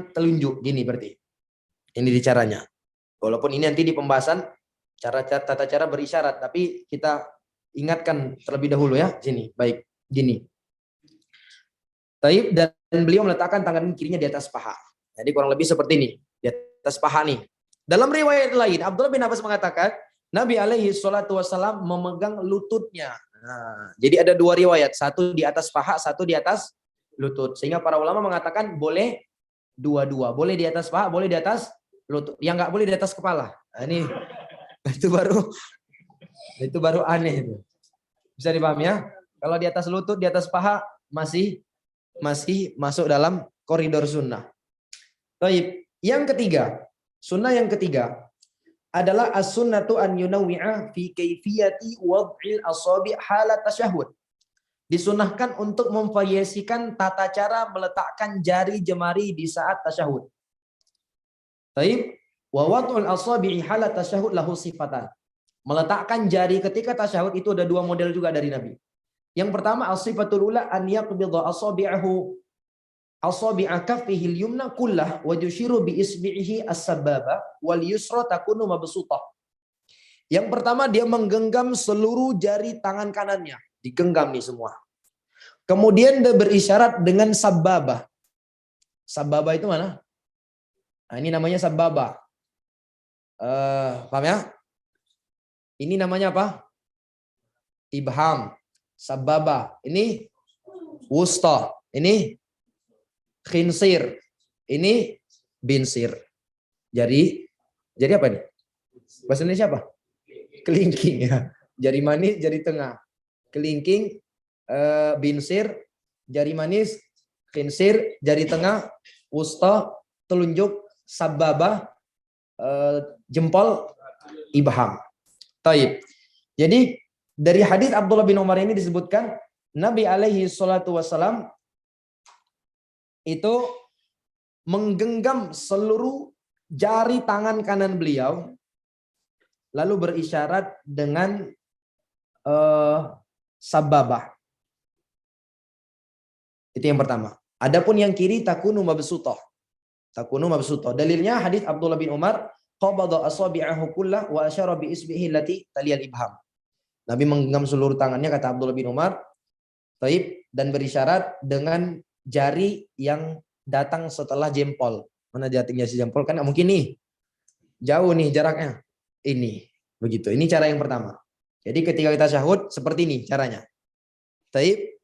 telunjuk. Gini berarti. Ini caranya. Walaupun ini nanti di pembahasan tata cara berisyarat, tapi kita ingatkan terlebih dahulu ya. Sini, baik, gini. Taib, dan beliau meletakkan tangan kirinya di atas paha. Jadi kurang lebih seperti ini, di atas paha nih. Dalam riwayat lain, Abdullah bin Abbas mengatakan, Nabi alaihi salatu wasallam memegang lututnya. Nah, jadi ada dua riwayat, satu di atas paha, satu di atas lutut. Sehingga para ulama mengatakan boleh dua-dua, boleh di atas paha, boleh di atas lutut. Yang nggak boleh di atas kepala. Nah, ini itu baru aneh itu. Bisa dipahami ya? Kalau di atas lutut, di atas paha masih masuk dalam koridor sunnah. Baik, yang ketiga, sunnah yang ketiga adalah as-sunnatu an yunawwi'a fi kaifiyati wad'il asabi' halat tasyahud. Disunnahkan untuk memvariasikan tata cara meletakkan jari jemari di saat tasyahud. Baik, wa wad'ul asabi'i halat tasyahud lahu sifatan. Meletakkan jari ketika tasyahud itu ada dua model juga dari Nabi. Yang pertama as-sifatul ula an yaqbidha asabi'ahu asabi'a kaffihi al-yumna kullah wa yushiru bi isbi'ihi as-sababa wal yusra takunu mabsutah. Yang pertama dia menggenggam seluruh jari tangan kanannya, digenggam nih semua. Kemudian dia berisyarat dengan sababa. Sababa itu mana? Nah, ini namanya sababa. Paham ya? Ini namanya apa? Ibham. Sababa. Ini wusta. Ini khinsir. Ini binsir. Jari apa nih? Bahasa Indonesia apa? Kelingking ya. Jari manis, jari tengah. Kelingking, binsir, jari manis, khinsir, jari tengah, wusta, telunjuk, sababa, jempol, ibham. Taib. Jadi dari hadis Abdullah bin Umar ini disebutkan Nabi alaihi salatu wasalam itu menggenggam seluruh jari tangan kanan beliau lalu berisyarat dengan sababah. Itu yang pertama. Adapun yang kiri takunu mabsutah. Takunu mabsutah. Dalilnya hadis Abdullah bin Umar qabada asabi'ahu kullah wa asyara bi isbihi allati taliyal ibham. Nabi menggenggam seluruh tangannya kata Abdullah bin Umar, taib, dan berisyarat dengan jari yang datang setelah jempol. Mana jarinya si jempol kan mungkin nih. Jauh nih jaraknya. Ini begitu. Ini cara yang pertama. Jadi ketika kita syahud seperti ini caranya. Taib.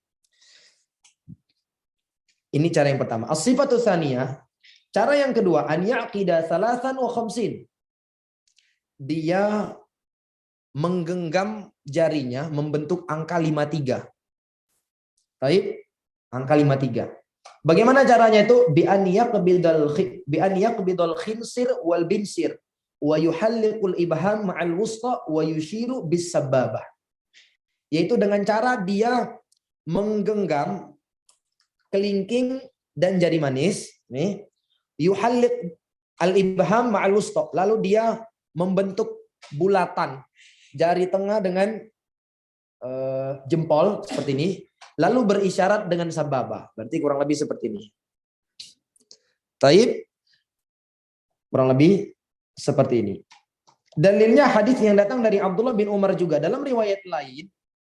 Ini cara yang pertama. As-sifatu tsaniyah. Cara yang kedua, an yaqida salasan wa khamsin. Dia menggenggam jarinya membentuk angka 53. Baik, angka 53. Bagaimana caranya itu? Bi an yaqbidal khinsir wal binsir wa yuhalliqul ibham ma'al wusta wa yushiru bis sababah. Yaitu dengan cara dia menggenggam kelingking dan jari manis, nih. Yuhalliq al-ibham ma'al wusta. Lalu dia membentuk bulatan jari tengah dengan jempol seperti ini. Lalu berisyarat dengan sababah. Berarti kurang lebih seperti ini. Taib. Kurang lebih seperti ini. Dalilnya hadis yang datang dari Abdullah bin Umar juga. Dalam riwayat lain.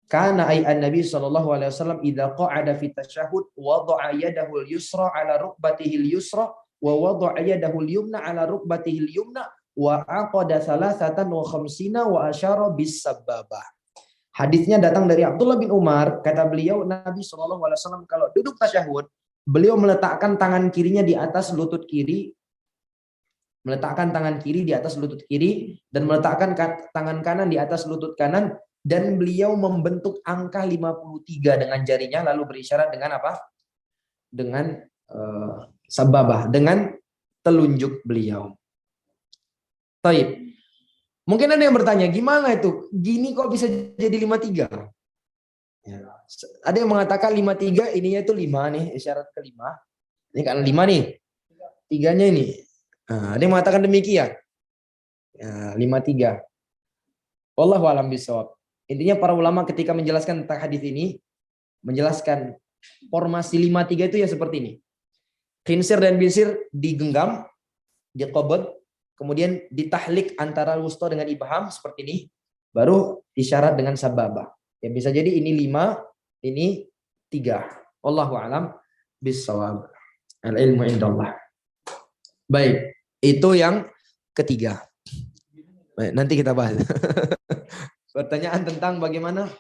Kana ay'an Nabi SAW idha qa'ada fi tasyahud wada'a yadahu al-yusra ala rukbatihi al-yusra wa wada'a yadahu al-yumna ala rukbatihi al-yumna wa aqada salasatan wa khamsina wa asyara bis sababah. Hadisnya datang dari Abdullah bin Umar, kata beliau Nabi SAW kalau duduk tasyahud, beliau meletakkan tangan kirinya di atas lutut kiri, meletakkan tangan kiri di atas lutut kiri dan meletakkan tangan kanan di atas lutut kanan, dan beliau membentuk angka 53 dengan jarinya lalu berisyarat dengan apa? Dengan sababah, dengan telunjuk beliau. Baik. Mungkin ada yang bertanya, gimana itu? Gini kok bisa jadi 53? Ya. Ada yang mengatakan 53 ininya itu 5 nih, isyarat ke 5. Ini kan 5 nih. Tiganya ini. Nah, ada yang mengatakan demikian. Ya, 53. Wallahu a'lam bishawab. Intinya para ulama ketika menjelaskan tentang hadis ini, menjelaskan formasi 53 itu ya seperti ini. Khinsir dan binsir digenggam, diqabad, kemudian ditahlik antara wusta dengan ibham seperti ini, baru isyarat dengan sababah. Ya bisa jadi ini 5, ini 3. Wallahu a'lam bissawab. Al-ilmu indallah. Baik, itu yang ketiga. Baik, nanti kita bahas. Pertanyaan tentang bagaimana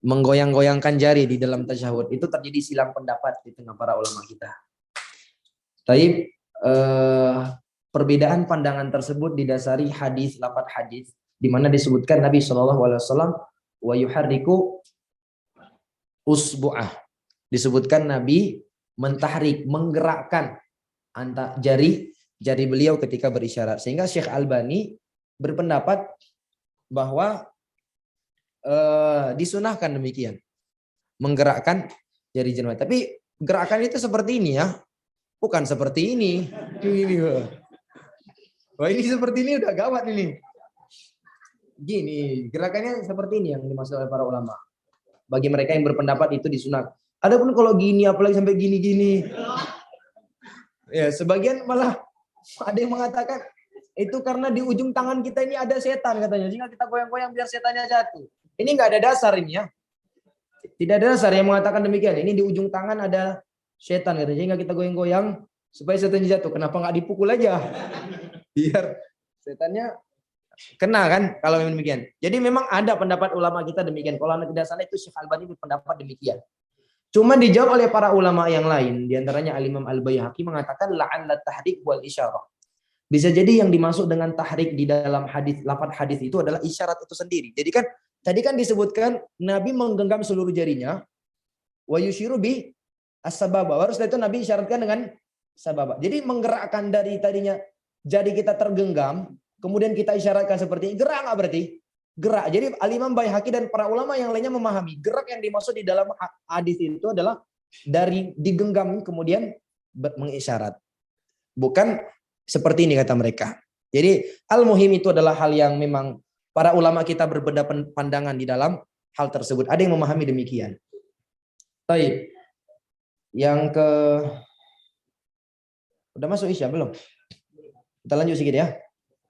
menggoyang-goyangkan jari di dalam tasyahud, itu terjadi silang pendapat di tengah para ulama kita. Tapi perbedaan pandangan tersebut didasari hadis, lafaz hadis, di mana disebutkan Nabi SAW wa yuharriku usbu'ah. Disebutkan Nabi mentahrik, menggerakkan jari beliau ketika berisyarat. Sehingga Syekh Albani berpendapat bahwa disunahkan demikian, menggerakkan jari jemari. Tapi gerakan itu seperti ini ya, bukan seperti ini. Wah, ini seperti ini udah gawat ini. Gini, gerakannya seperti ini yang dimaksud oleh para ulama. Bagi mereka yang berpendapat itu disunat. Adapun kalau gini, apalagi sampai gini-gini, ya sebagian malah ada yang mengatakan itu karena di ujung tangan kita ini ada setan katanya, sehingga kita goyang-goyang biar setannya jatuh. Ini nggak ada dasar ini ya. Tidak ada dasar yang mengatakan demikian. Ini di ujung tangan ada setan katanya, sehingga kita goyang-goyang supaya setannya jatuh. Kenapa nggak dipukul aja? Biar setannya kena kan kalau memang demikian. Jadi memang ada pendapat ulama kita demikian. Kalau tidak salah itu Syekh Albani berpendapat demikian. Cuma dijawab oleh para ulama yang lain, diantaranya Al-Imam Al-Baihaqi mengatakan la'alla tahrik wal isyarah. Bisa jadi yang dimaksud dengan tahrik di dalam hadis, lafaz hadis itu adalah isyarat itu sendiri. Jadi kan tadi kan disebutkan Nabi menggenggam seluruh jarinya, wa yushiru bi as-sababa. Baru setelah itu Nabi isyaratkan dengan sababa. Jadi menggerakkan dari tadinya jari kita tergenggam, kemudian kita isyaratkan seperti ini, gerak nggak berarti? Gerak. Jadi Al-Imam Baihaqi dan para ulama yang lainnya memahami gerak yang dimaksud di dalam hadis itu adalah dari digenggam kemudian mengisyarat. Bukan seperti ini kata mereka. Jadi al-muhim itu adalah hal yang memang para ulama kita berbeda pandangan di dalam hal tersebut. Ada yang memahami demikian. Baik. Yang ke udah masuk Isya belum? Kita lanjut sedikit ya.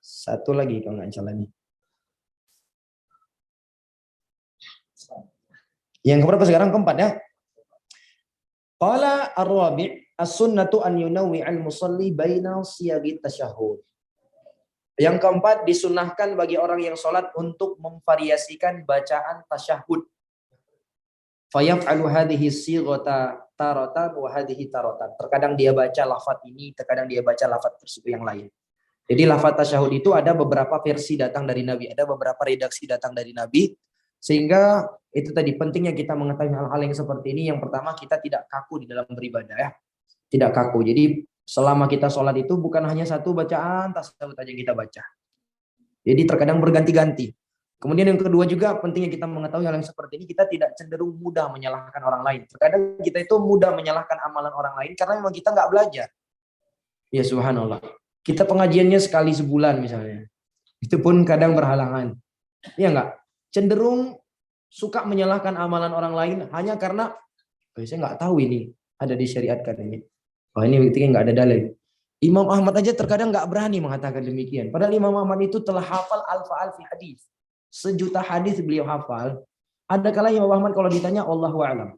Satu lagi kalau nggak salah ini. Yang keberapa sekarang? Keempat ya. Qala ar-rabi' as-sunnatu an yunawwi al-musalli baina siyagi tasyahud. Yang keempat, disunahkan bagi orang yang sholat untuk memvariasikan bacaan tasyahud. Fayaf'alu hadhihi sighata taratan wa hadhihi taratan. Terkadang dia baca lafaz ini, terkadang dia baca lafaz tersebut yang lain. Jadi lafaz tasyahud itu ada beberapa versi datang dari Nabi, ada beberapa redaksi datang dari Nabi. Sehingga itu tadi pentingnya kita mengetahui hal-hal yang seperti ini. Yang pertama, kita tidak kaku di dalam beribadah ya. Tidak kaku. Jadi selama kita sholat itu bukan hanya satu bacaan tasyahud aja yang kita baca. Jadi terkadang berganti-ganti. Kemudian yang kedua juga pentingnya kita mengetahui hal yang seperti ini. Kita tidak cenderung mudah menyalahkan orang lain. Terkadang kita itu mudah menyalahkan amalan orang lain karena memang kita nggak belajar. Ya subhanallah. Kita pengajiannya sekali sebulan misalnya. Itu pun kadang berhalangan. Iya nggak? Cenderung suka menyalahkan amalan orang lain hanya karena saya nggak tahu ini ada disyariatkan ini. Oh ini buktinya nggak ada dalil. Imam Ahmad aja terkadang nggak berani mengatakan demikian. Padahal Imam Ahmad itu telah hafal alfa-alfi hadis. 1.000.000 hadis beliau hafal. Ada kala Imam Ahmad kalau ditanya Allahu a'lam.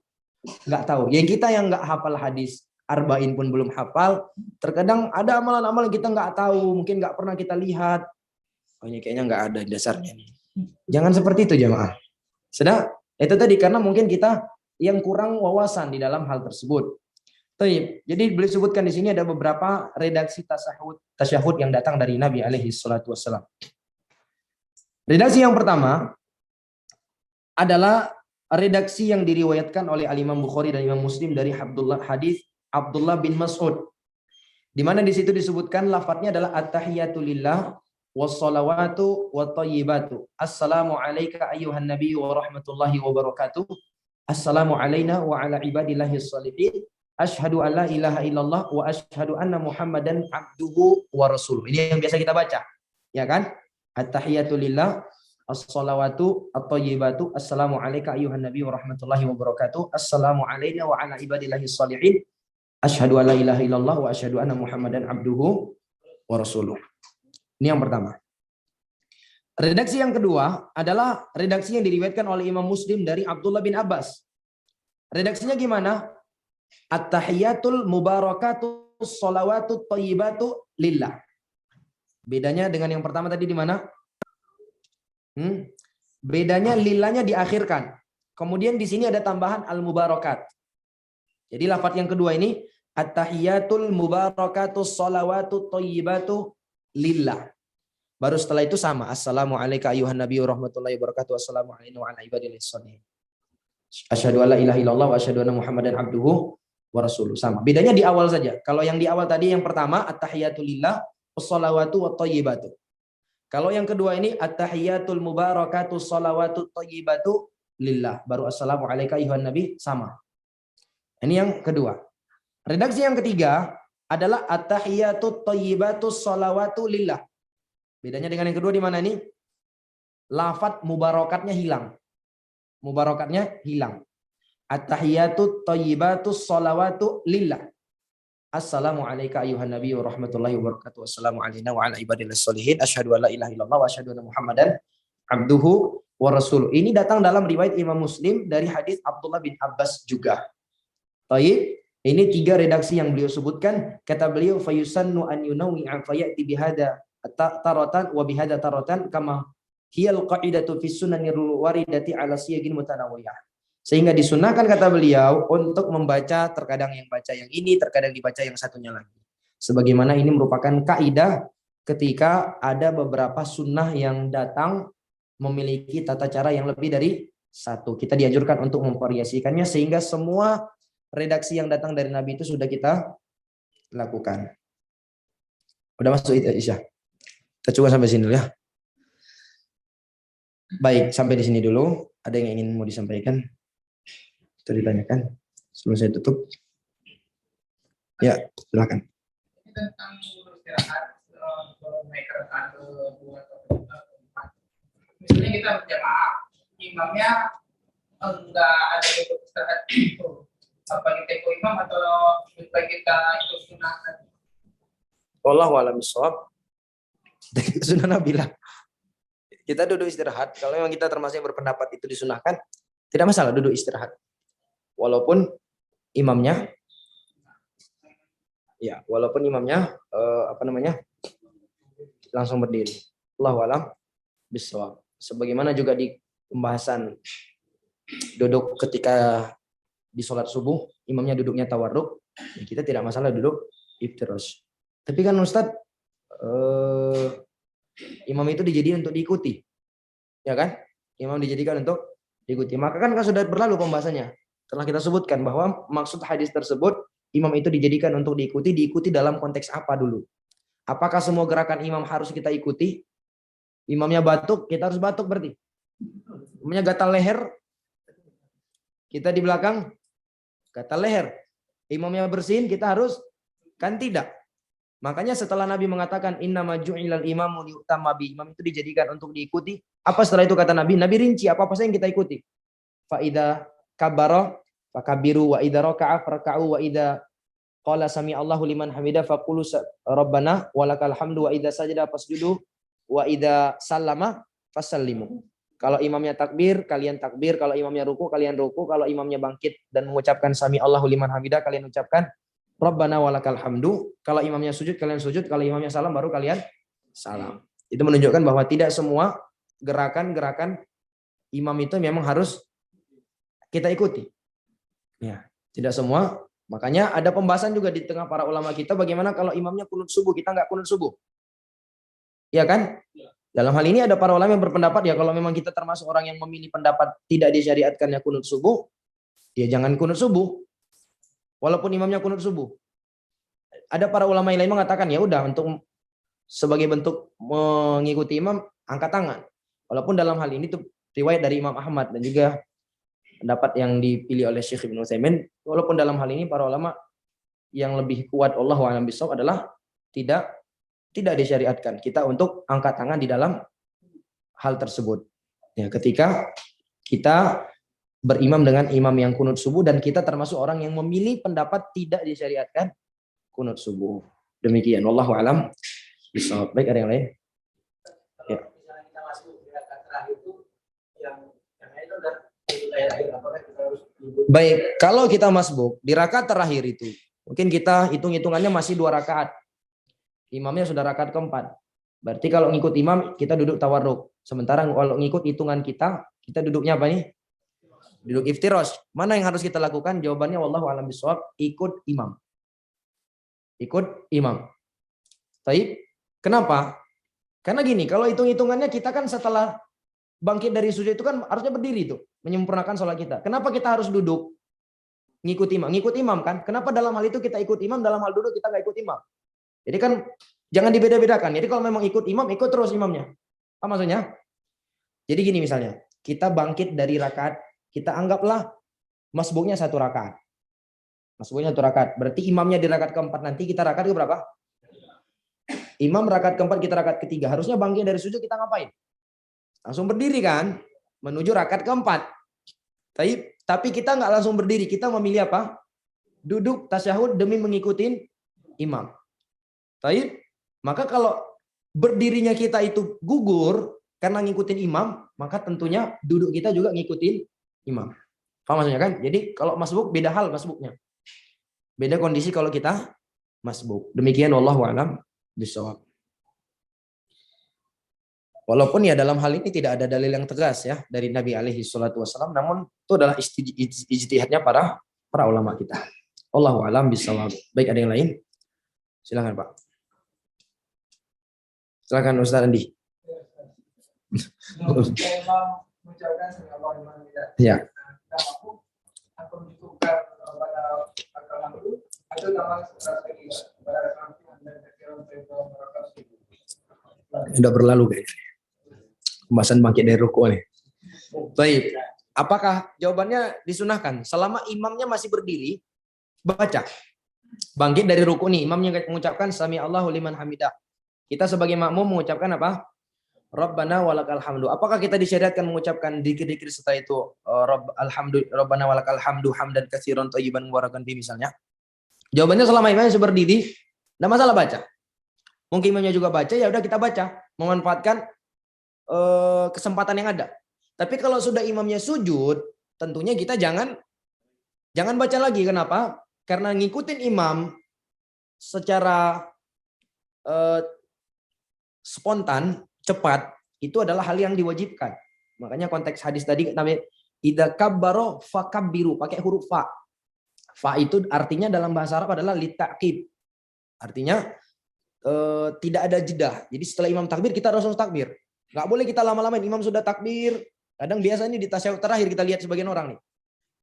Nggak tahu. Yang kita yang nggak hafal hadis arba'in pun belum hafal. Terkadang ada amalan-amalan kita nggak tahu. Mungkin nggak pernah kita lihat. Oh ini kayaknya nggak ada dasarnya nih. Jangan seperti itu jemaah. Sedang itu tadi karena mungkin kita yang kurang wawasan di dalam hal tersebut. Jadi beliau sebutkan di sini ada beberapa redaksi tasyahud yang datang dari Nabi alaihi salatu wassalam. Redaksi yang pertama adalah redaksi yang diriwayatkan oleh Al-Imam Bukhari dan Imam Muslim dari hadis Abdullah bin Mas'ud. Di mana di situ disebutkan lafadznya adalah at-tahiyatu lillah wassalawatu wattayyibatu. Assalamu alayka ayyuhan nabiyyu wa rahmatullahi wa barakatuh. Assalamu alayna wa ala ibadillahi shalihin. Asyhadu an la ilaha illallah wa asyhadu anna Muhammadan abduhu wa rasuluh. Ini yang biasa kita baca. Ya kan? At-tahiyatu lillah, as-salawatu at-tayyibatu. Assalamu alayka ayyuhan nabiyyu wa rahmatullahi wa barakatuh. Assalamu alayna wa ala ibadillahi shalihin. Asyhadu alla ilaha illallah wa asyhadu anna Muhammadan abduhu wa rasuluh. Ini yang pertama. Redaksi yang kedua adalah redaksi yang diriwayatkan oleh Imam Muslim dari Abdullah bin Abbas. Redaksinya gimana? At-tahiyatul mubarakatus sholawatut thayyibatu lillah. Bedanya dengan yang pertama tadi di mana? Bedanya lillahnya diakhirkan. Kemudian di sini ada tambahan al-mubarakat. Jadi lafaz yang kedua ini at-tahiyatul mubarakatus sholawatut thayyibatu lillah. Baru setelah itu sama. Assalamualaikum ayuhan nabiyyu rahmatullahi wabarakatuh. Assalamualaikum wa ala ibadillah sholihin. Asyhadu alla ilaha illallah wa asyhadu anna Muhammadan abduhu wa rasuluh. Sama. Bedanya di awal saja. Kalau yang di awal tadi yang pertama at-tahiyatu lillah wassalawatu wat thayyibatu. Kalau yang kedua ini at-tahiyatul mubarakatu shalawatu thayyibatu lillah. Baru assalamualaikum ayuhan nabi sama. Ini yang kedua. Redaksi yang ketiga adalah at-tahiyatu thayyibatu shalawatu lillah. Bedanya dengan yang kedua di mana ini? Lafaz mubarakatnya hilang. Mubarakatnya hilang. At-tahiyatu thayyibatu sholawatu lillah. Assalamualaikum ayuhan nabi wa rahmatullahi wabarakatuh. Wassalamu alaina wa ala ibadillah sholihin. Asyhadu alla ilaha illallah wa asyhadu anna Muhammadan abduhu wa rasuluh. Ini datang dalam riwayat Imam Muslim dari hadis Abdullah bin Abbas juga. Baik, ini tiga redaksi yang beliau sebutkan. Kata beliau fayusannu an yunawwi'a fayati bihada taratan wa bihada taratan kama hiyal qa'idatu fis sunanir waridati ala siyagin mutanawwiyah. Sehingga disunahkan kata beliau untuk membaca terkadang yang baca yang ini, terkadang dibaca yang satunya lagi. Sebagaimana ini merupakan kaidah ketika ada beberapa sunnah yang datang memiliki tata cara yang lebih dari satu. Kita dianjurkan untuk memvariasikannya sehingga semua redaksi yang datang dari Nabi itu sudah kita lakukan. Udah masuk itu Isya. Kita coba sampai sini dulu ya. Baik, sampai di sini dulu. Ada yang ingin mau disampaikan? Atau ditanyakan? Sebelum saya tutup. Ya, silakan. Tentang istirahat, kalau naik kereta ke 2 atau 4. Misalnya kita berjamaah, imamnya enggak ada untuk istirahat itu. Apa kita ikut imam atau kita ikut sunnah? Wallahu a'lam bishawab. Sunnah Nabi lah. Kita duduk istirahat. Kalau memang kita termasuk yang berpendapat itu disunahkan, tidak masalah duduk istirahat. Walaupun imamnya, langsung berdiri. Allahu a'lam bishawab. Sebagaimana juga di pembahasan duduk ketika di sholat subuh, imamnya duduknya tawarruk, ya kita tidak masalah duduk iftirash. Tapi kan Ustadz, imam itu dijadikan untuk diikuti, ya kan? Imam dijadikan untuk diikuti. Maka kan sudah berlalu pembahasannya. Telah kita sebutkan bahwa maksud hadis tersebut, imam itu dijadikan untuk diikuti dalam konteks apa dulu? Apakah semua gerakan imam harus kita ikuti? Imamnya batuk, kita harus batuk berarti. Imamnya gatal leher, kita di belakang gatal leher. Imamnya bersin, kita harus, kan tidak. Makanya setelah Nabi mengatakan innama ju'ilal imamu liyutamma bi, imam itu dijadikan untuk diikuti. Apa setelah itu kata Nabi? Nabi rinci apa-apa saja yang kita ikuti. Fa idza kabbara fakabbiru wa idza raka'a farka'u wa idza qala sami Allahu liman hamida faqulu rabbana walakal hamdu wa idza sajada fasjudu wa idza sallama fasallimu. Kalau imamnya takbir, kalian takbir. Kalau imamnya ruku, kalian ruku. Kalau imamnya bangkit dan mengucapkan sami Allahu liman hamida, kalian ucapkan Rabbana walakal hamdu. Kalau imamnya sujud, kalian sujud. Kalau imamnya salam, baru kalian salam. Itu menunjukkan bahwa tidak semua gerakan-gerakan imam itu memang harus kita ikuti. Ya, tidak semua. Makanya ada pembahasan juga di tengah para ulama kita, bagaimana kalau imamnya kunut subuh, kita nggak kunut subuh. Iya kan? Dalam hal ini ada para ulama yang berpendapat, ya kalau memang kita termasuk orang yang memilih pendapat tidak disyariatkannya kunut subuh, ya jangan kunut subuh. Walaupun imamnya kunut subuh. Ada para ulama yang lain mengatakan ya udah untuk sebagai bentuk mengikuti imam angkat tangan. Walaupun dalam hal ini tuh riwayat dari Imam Ahmad dan juga pendapat yang dipilih oleh Syekh Ibnu Utsaimin, walaupun dalam hal ini para ulama yang lebih kuat Allahu a'lam bishawab adalah tidak disyariatkan kita untuk angkat tangan di dalam hal tersebut. Ya, ketika kita berimam dengan imam yang kunut subuh, dan kita termasuk orang yang memilih pendapat tidak disyariatkan kunut subuh. Demikian, wallahu alam bishawab. Baik, ada yang lain? Ya. Misalnya kita masuk di rakaat terakhir itu yang itu udah terakhir, apakah kita harus baik, kalau kita masbuk di rakaat terakhir itu, mungkin kita hitung-hitungannya masih 2 rakaat. Imamnya sudah rakaat keempat. Berarti kalau ngikut imam kita duduk tawarruk. Sementara kalau ngikut hitungan kita duduknya apa nih? Duduk iftirosh. Mana yang harus kita lakukan? Jawabannya wallahu a'lam bishawab, ikut imam. Ikut imam. Baik. Kenapa? Karena gini, kalau hitung-hitungannya kita kan setelah bangkit dari sujud itu kan harusnya berdiri tuh, menyempurnakan sholat kita. Kenapa kita harus duduk? Ngikut imam. Ngikut imam kan? Kenapa dalam hal itu kita ikut imam, dalam hal duduk kita nggak ikut imam? Jadi kan jangan dibeda-bedakan. Jadi kalau memang ikut imam, ikut terus imamnya. Apa maksudnya? Jadi gini misalnya, kita bangkit dari rakaat, kita anggaplah masbuknya 1 rakaat. Masbuknya 1 rakaat. Berarti imamnya di rakaat keempat, nanti kita rakaat ke berapa? Imam rakaat keempat, kita rakaat ketiga. Harusnya bangkit dari sujud kita ngapain? Langsung berdiri kan? Menuju rakaat keempat. Tapi kita nggak langsung berdiri. Kita memilih apa? Duduk tasyahud demi mengikuti imam. Maka kalau berdirinya kita itu gugur karena ngikutin imam, maka tentunya duduk kita juga ngikutin imam. Paham maksudnya kan? Jadi kalau masbuk beda hal masbuknya. Beda kondisi kalau kita masbuk. Demikian wallahu a'lam bishawab. Walaupun ya dalam hal ini tidak ada dalil yang tegas ya dari Nabi alaihi salatu wasallam, namun itu adalah ijtihadnya para ulama kita. Wallahu a'lam bishawab. Baik, ada yang lain? Silakan Pak. Silakan Ustaz Andi. Ya. Sudah berlalu guys. Pembahasan bangkit dari ruku nih. Baik. Apakah jawabannya disunahkan? Selama imamnya masih berdiri, baca. Bangkit dari ruku nih, imamnya mengucapkan sami Allahu liman hamidah. Kita sebagai makmum mengucapkan apa? Rabbana walakal hamdu. Apakah kita disyariatkan mengucapkan dzikir-dzikir setelah itu Rabbana walakal hamdu hamdan katsiran thayyiban mubarakan fi misalnya? Jawabannya selama imamnya berdiri, enggak masalah baca. Mungkin imamnya juga baca, ya udah kita baca, memanfaatkan kesempatan yang ada. Tapi kalau sudah imamnya sujud, tentunya kita jangan baca lagi. Kenapa? Karena ngikutin imam secara spontan, cepat, itu adalah hal yang diwajibkan. Makanya konteks hadis tadi namanya idza kabbaro fakabbiru, pakai huruf fa. Fa itu artinya dalam bahasa Arab adalah litakib. Artinya tidak ada jeda. Jadi setelah imam takbir kita harus takbir. Nggak boleh kita lama-lamain. Imam sudah takbir. Kadang biasanya di tasyahud terakhir kita lihat sebagian orang nih.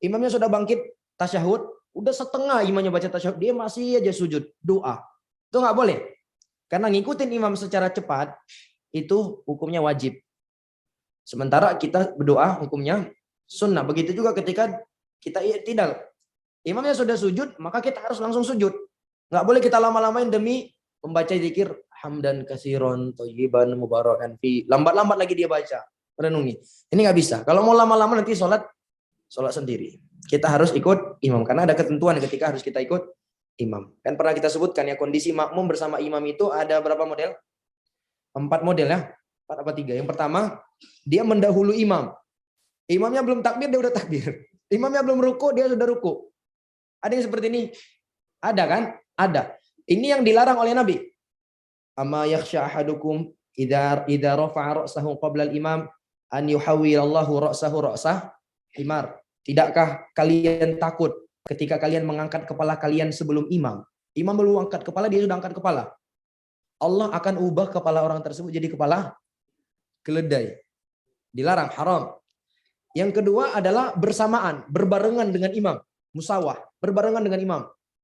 Imamnya sudah bangkit tasyahud, udah setengah imamnya baca tasyahud, dia masih aja sujud doa. Itu nggak boleh. Karena ngikutin imam secara cepat itu hukumnya wajib. Sementara kita berdoa hukumnya sunnah. Begitu juga ketika kita i'tidal. Imamnya sudah sujud, maka kita harus langsung sujud. Nggak boleh kita lama-lamain demi membaca zikir hamdan katsiran thayyiban mubarakan fi. Lambat-lambat lagi dia baca, renungi. Ini nggak bisa. Kalau mau lama-lama nanti sholat sendiri. Kita harus ikut imam karena ada ketentuan ketika harus kita ikut imam. Kan pernah kita sebutkan ya, kondisi makmum bersama imam itu ada berapa model? 4 model ya. 4 apa 3? Yang pertama, dia mendahului imam. Imamnya belum takbir, dia udah takbir. Imamnya belum ruku, dia sudah ruku. Ada yang seperti ini? Ada kan? Ada. Ini yang dilarang oleh Nabi. Amma yakhsha ahadukum idza rafa'a ra'sahu qabla al-imam an yuhawwilallahu ra'sahu ra'sah himar. Tidakkah kalian takut ketika kalian mengangkat kepala kalian sebelum imam? Imam belum angkat kepala, dia sudah angkat kepala. Allah akan ubah kepala orang tersebut jadi kepala keledai. Dilarang, haram. Yang kedua adalah bersamaan, berbarengan dengan imam. Musawah, berbarengan dengan imam.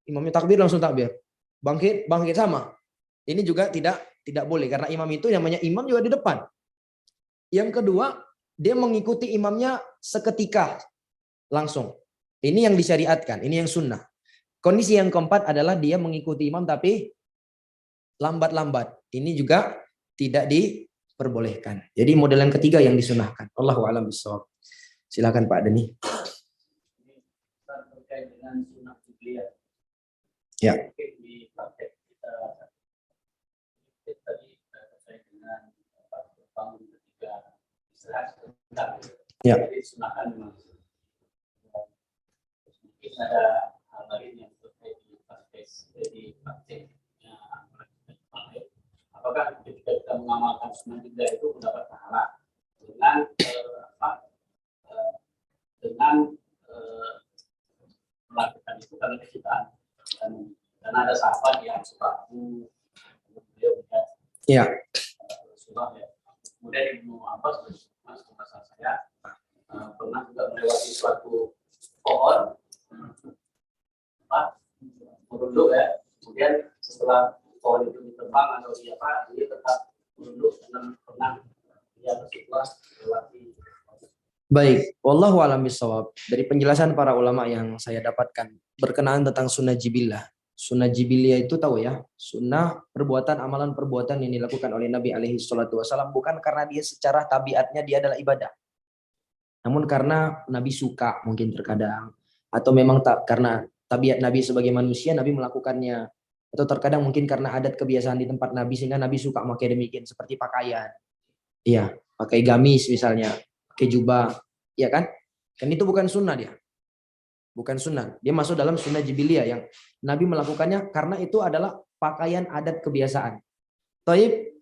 Imamnya takbir, langsung takbir. Bangkit sama. Ini juga tidak boleh karena imam itu namanya imam juga di depan. Yang kedua, dia mengikuti imamnya seketika langsung. Ini yang disyariatkan, ini yang sunnah. Kondisi yang keempat adalah dia mengikuti imam tapi lambat-lambat. Ini juga tidak diperbolehkan. Jadi model yang ketiga yang disunahkan. Allahu a'lam bishawab. Silakan Pak Deni. Ya. Di praktek kita tadi terkait dengan bangun ketika istirahat sebentar. Ya. Jadi sunahkan memang. Mungkin ada hal lain yang terkait di prakteknya. Apakah ketika kita mengamalkan sunnah juga itu mendapat pahala dengan melakukan itu karena kecintaan dan ada sahabat yang suka beliau Ya. Rasulullah ya. Kemudian Ibnu Abbas masuk masa saya pernah juga melewati suatu pohon merunduk ya. Kemudian setelah pohon itu ditebang atau dia tetap merunduk dan pernah dia bersyukur melewati. Baik, wallahu a'lam bishawab. Dari penjelasan para ulama yang saya dapatkan berkenaan tentang sunnah jibillah. Sunnah jibiliyah itu tahu ya, sunnah perbuatan, amalan perbuatan yang dilakukan oleh Nabi alaihi salatu wasallam bukan karena dia secara tabiatnya dia adalah ibadah. Namun karena Nabi suka mungkin terkadang, atau memang tak karena tabiat Nabi sebagai manusia Nabi melakukannya, atau terkadang mungkin karena adat kebiasaan di tempat Nabi sehingga Nabi suka pakai demikian, seperti pakaian. Iya, pakai gamis misalnya, pakai jubah, ya kan? Kan itu bukan sunnah dia. Bukan sunnah. Dia masuk dalam sunnah jibiliyah yang Nabi melakukannya karena itu adalah pakaian adat kebiasaan. Taib,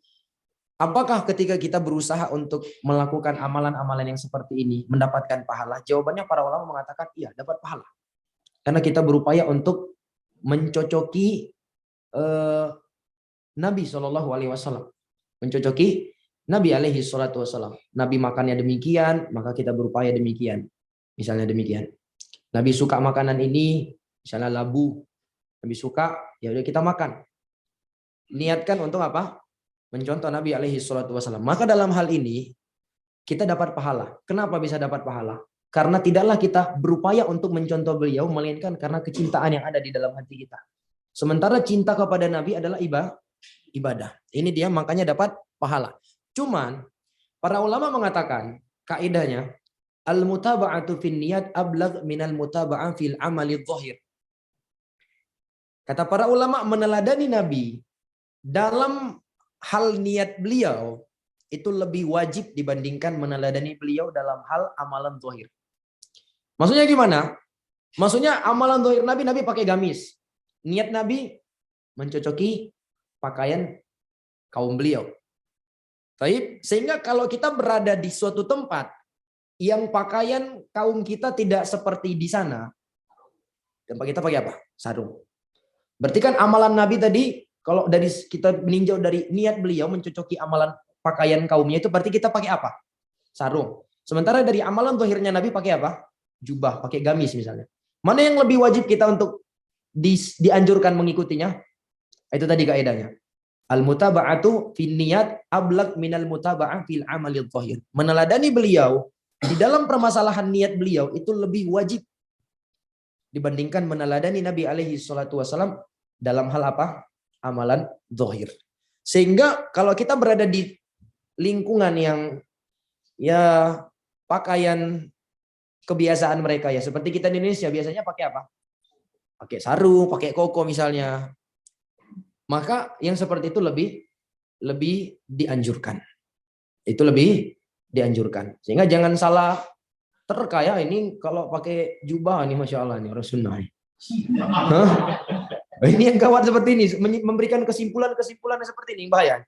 apakah ketika kita berusaha untuk melakukan amalan-amalan yang seperti ini mendapatkan pahala? Jawabannya para ulama mengatakan iya, dapat pahala. Karena kita berupaya untuk mencocoki Nabi SAW. Mencocoki Nabi alaihi salatu wasallam. Nabi makannya demikian, maka kita berupaya demikian. Misalnya demikian. Nabi suka makanan ini, misalnya labu. Nabi suka, ya udah kita makan. Niatkan untuk apa? Mencontoh Nabi alaihi salatu wasallam. Maka dalam hal ini kita dapat pahala. Kenapa bisa dapat pahala? Karena tidaklah kita berupaya untuk mencontoh beliau, melainkan karena kecintaan yang ada di dalam hati kita. Sementara cinta kepada Nabi adalah ibadah. Ini dia makanya dapat pahala. Cuman para ulama mengatakan kaidahnya al-mutaba'atu fin niyat ablagh minal mutaba'ah fil amali dhahir. Kata para ulama, meneladani Nabi dalam hal niat beliau itu lebih wajib dibandingkan meneladani beliau dalam hal amalan zahir. Maksudnya gimana? Maksudnya amalan zahir Nabi pakai gamis. Niat Nabi mencocoki pakaian kaum beliau. Baik, sehingga kalau kita berada di suatu tempat yang pakaian kaum kita tidak seperti di sana, dan kita pakai apa? Sarung. Berarti kan amalan Nabi tadi, kalau dari kita meninjau dari niat beliau mencocoki amalan pakaian kaumnya itu, berarti kita pakai apa? Sarung. Sementara dari amalan zahirnya Nabi pakai apa? Jubah, pakai gamis misalnya. Mana yang lebih wajib kita untuk dianjurkan mengikutinya? Itu tadi kaidahnya. Al-mutaba'atu fin niyat ablaq minal mutaba'ah fil amalil zahir. Meneladani beliau di dalam permasalahan niat beliau itu lebih wajib dibandingkan meneladani Nabi alaihi salatu wasallam dalam hal apa? Amalan zahir. Sehingga kalau kita berada di lingkungan yang ya pakaian kebiasaan mereka ya, seperti kita di Indonesia biasanya pakai apa? Pakai sarung, pakai koko misalnya. Maka yang seperti itu lebih dianjurkan. Itu lebih dianjurkan. Sehingga jangan salah terkaya ini kalau pakai jubah ini Masya Allah ini orang sunnah. Ini yang gawat seperti ini, memberikan kesimpulan-kesimpulan seperti ini bahaya.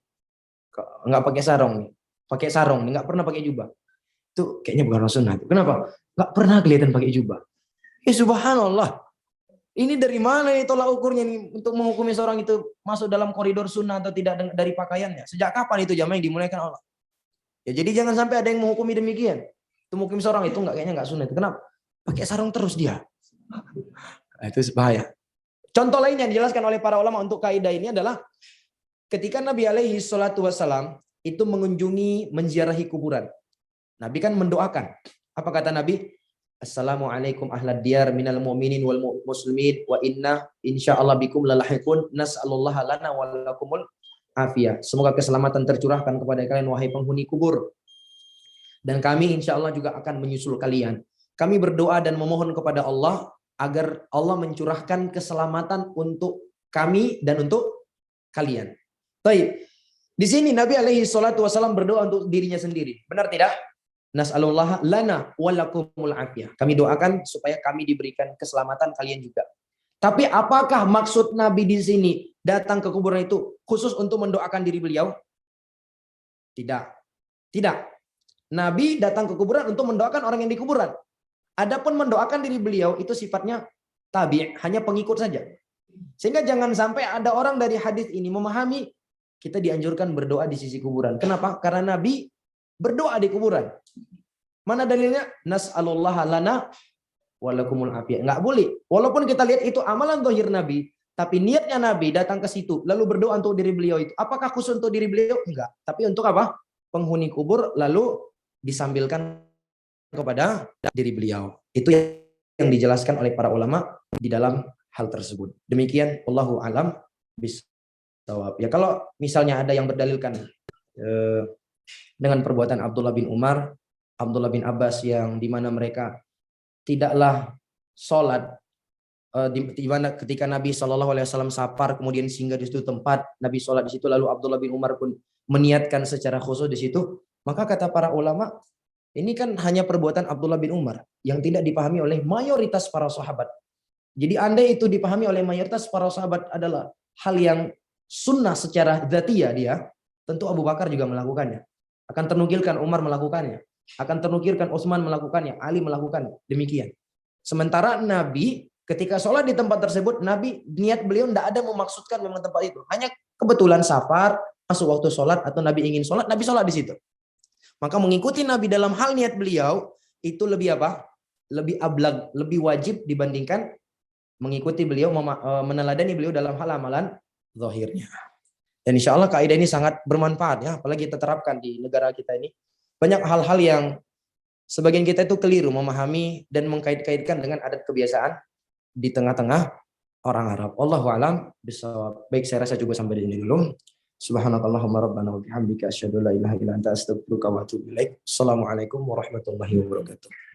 Nggak pakai sarung nih, pakai sarung nih, nggak pernah pakai jubah. Itu kayaknya bukan orang sunnah. Kenapa? Nggak pernah kelihatan pakai jubah. Subhanallah. Ini dari mana itu tolak ukurnya nih untuk menghukumi seorang itu masuk dalam koridor sunnah atau tidak dari pakaiannya? Sejak kapan itu jamaah yang dimulaikan Allah? Ya jadi jangan sampai ada yang menghukumi demikian. Itu menghukumi seorang itu kayaknya nggak sunnah. Kenapa? Pakai sarung terus dia. Itu bahaya. Contoh lain yang dijelaskan oleh para ulama untuk kaidah ini adalah ketika Nabi alaihi salatu wasallam itu mengunjungi menziarahi kuburan. Nabi kan mendoakan. Apa kata Nabi? Assalamualaikum ahlad diyar minal mu'minin wal muslimin wa inna insyaallah bikum lalahiqun nas'alullaha lana wa lakumul afiyah. Semoga keselamatan tercurahkan kepada kalian wahai penghuni kubur. Dan kami insyaallah juga akan menyusul kalian. Kami berdoa dan memohon kepada Allah agar Allah mencurahkan keselamatan untuk kami dan untuk kalian. Baik. Di sini Nabi alaihi salatu wasallam berdoa untuk dirinya sendiri. Benar tidak? Nas'alullah lana walakumul afiyah. Kami doakan supaya kami diberikan keselamatan, kalian juga. Tapi apakah maksud Nabi di sini datang ke kuburan itu khusus untuk mendoakan diri beliau? Tidak. Tidak. Nabi datang ke kuburan untuk mendoakan orang yang di kuburan. Adapun mendoakan diri beliau itu sifatnya tabi', hanya pengikut saja. Sehingga jangan sampai ada orang dari hadis ini memahami kita dianjurkan berdoa di sisi kuburan. Kenapa? Karena Nabi berdoa di kuburan. Mana dalilnya? Nas'alullaha lana walakumul afiyah. Enggak boleh. Walaupun kita lihat itu amalan zahir Nabi, tapi niatnya Nabi datang ke situ lalu berdoa untuk diri beliau itu. Apakah khusus untuk diri beliau? Enggak. Tapi untuk apa? Penghuni kubur lalu disambilkan kepada diri beliau. Itu yang dijelaskan oleh para ulama di dalam hal tersebut. Demikian Allahu a'lam bishawab. Ya kalau misalnya ada yang berdalilkan dengan perbuatan Abdullah bin Umar, Abdullah bin Abbas yang dimana mereka tidaklah sholat di mana ketika Nabi SAW safar kemudian singgah di situ tempat Nabi sholat di situ lalu Abdullah bin Umar pun meniatkan secara khusus di situ, maka kata para ulama ini kan hanya perbuatan Abdullah bin Umar yang tidak dipahami oleh mayoritas para sahabat. Jadi andai itu dipahami oleh mayoritas para sahabat adalah hal yang sunnah secara dzatiyah dia, tentu Abu Bakar juga melakukannya. Akan ternukilkan Umar melakukannya. Akan ternukilkan Utsman melakukannya, Ali melakukannya. Demikian. Sementara Nabi ketika sholat di tempat tersebut, Nabi niat beliau tidak ada memaksudkan memang tempat itu. Hanya kebetulan safar, masuk waktu sholat atau Nabi ingin sholat, Nabi sholat di situ. Maka mengikuti Nabi dalam hal niat beliau itu lebih apa? Lebih ablag, lebih wajib dibandingkan mengikuti beliau, meneladani beliau dalam hal amalan zahirnya. Dan insya Allah kaidah ini sangat bermanfaat ya, apalagi kita terapkan di negara kita ini. Banyak hal-hal yang sebagian kita itu keliru memahami dan mengkait-kaitkan dengan adat kebiasaan di tengah-tengah orang Arab. Allahu a'lam bishawab. Baik, saya rasa cukup sampai di sini dulu. Subhanakallahumma rabbana wa bihamdika asyhadu an la ilaha illa anta astaghfiruka wa atubu ilaik. Assalamualaikum warahmatullahi wabarakatuh.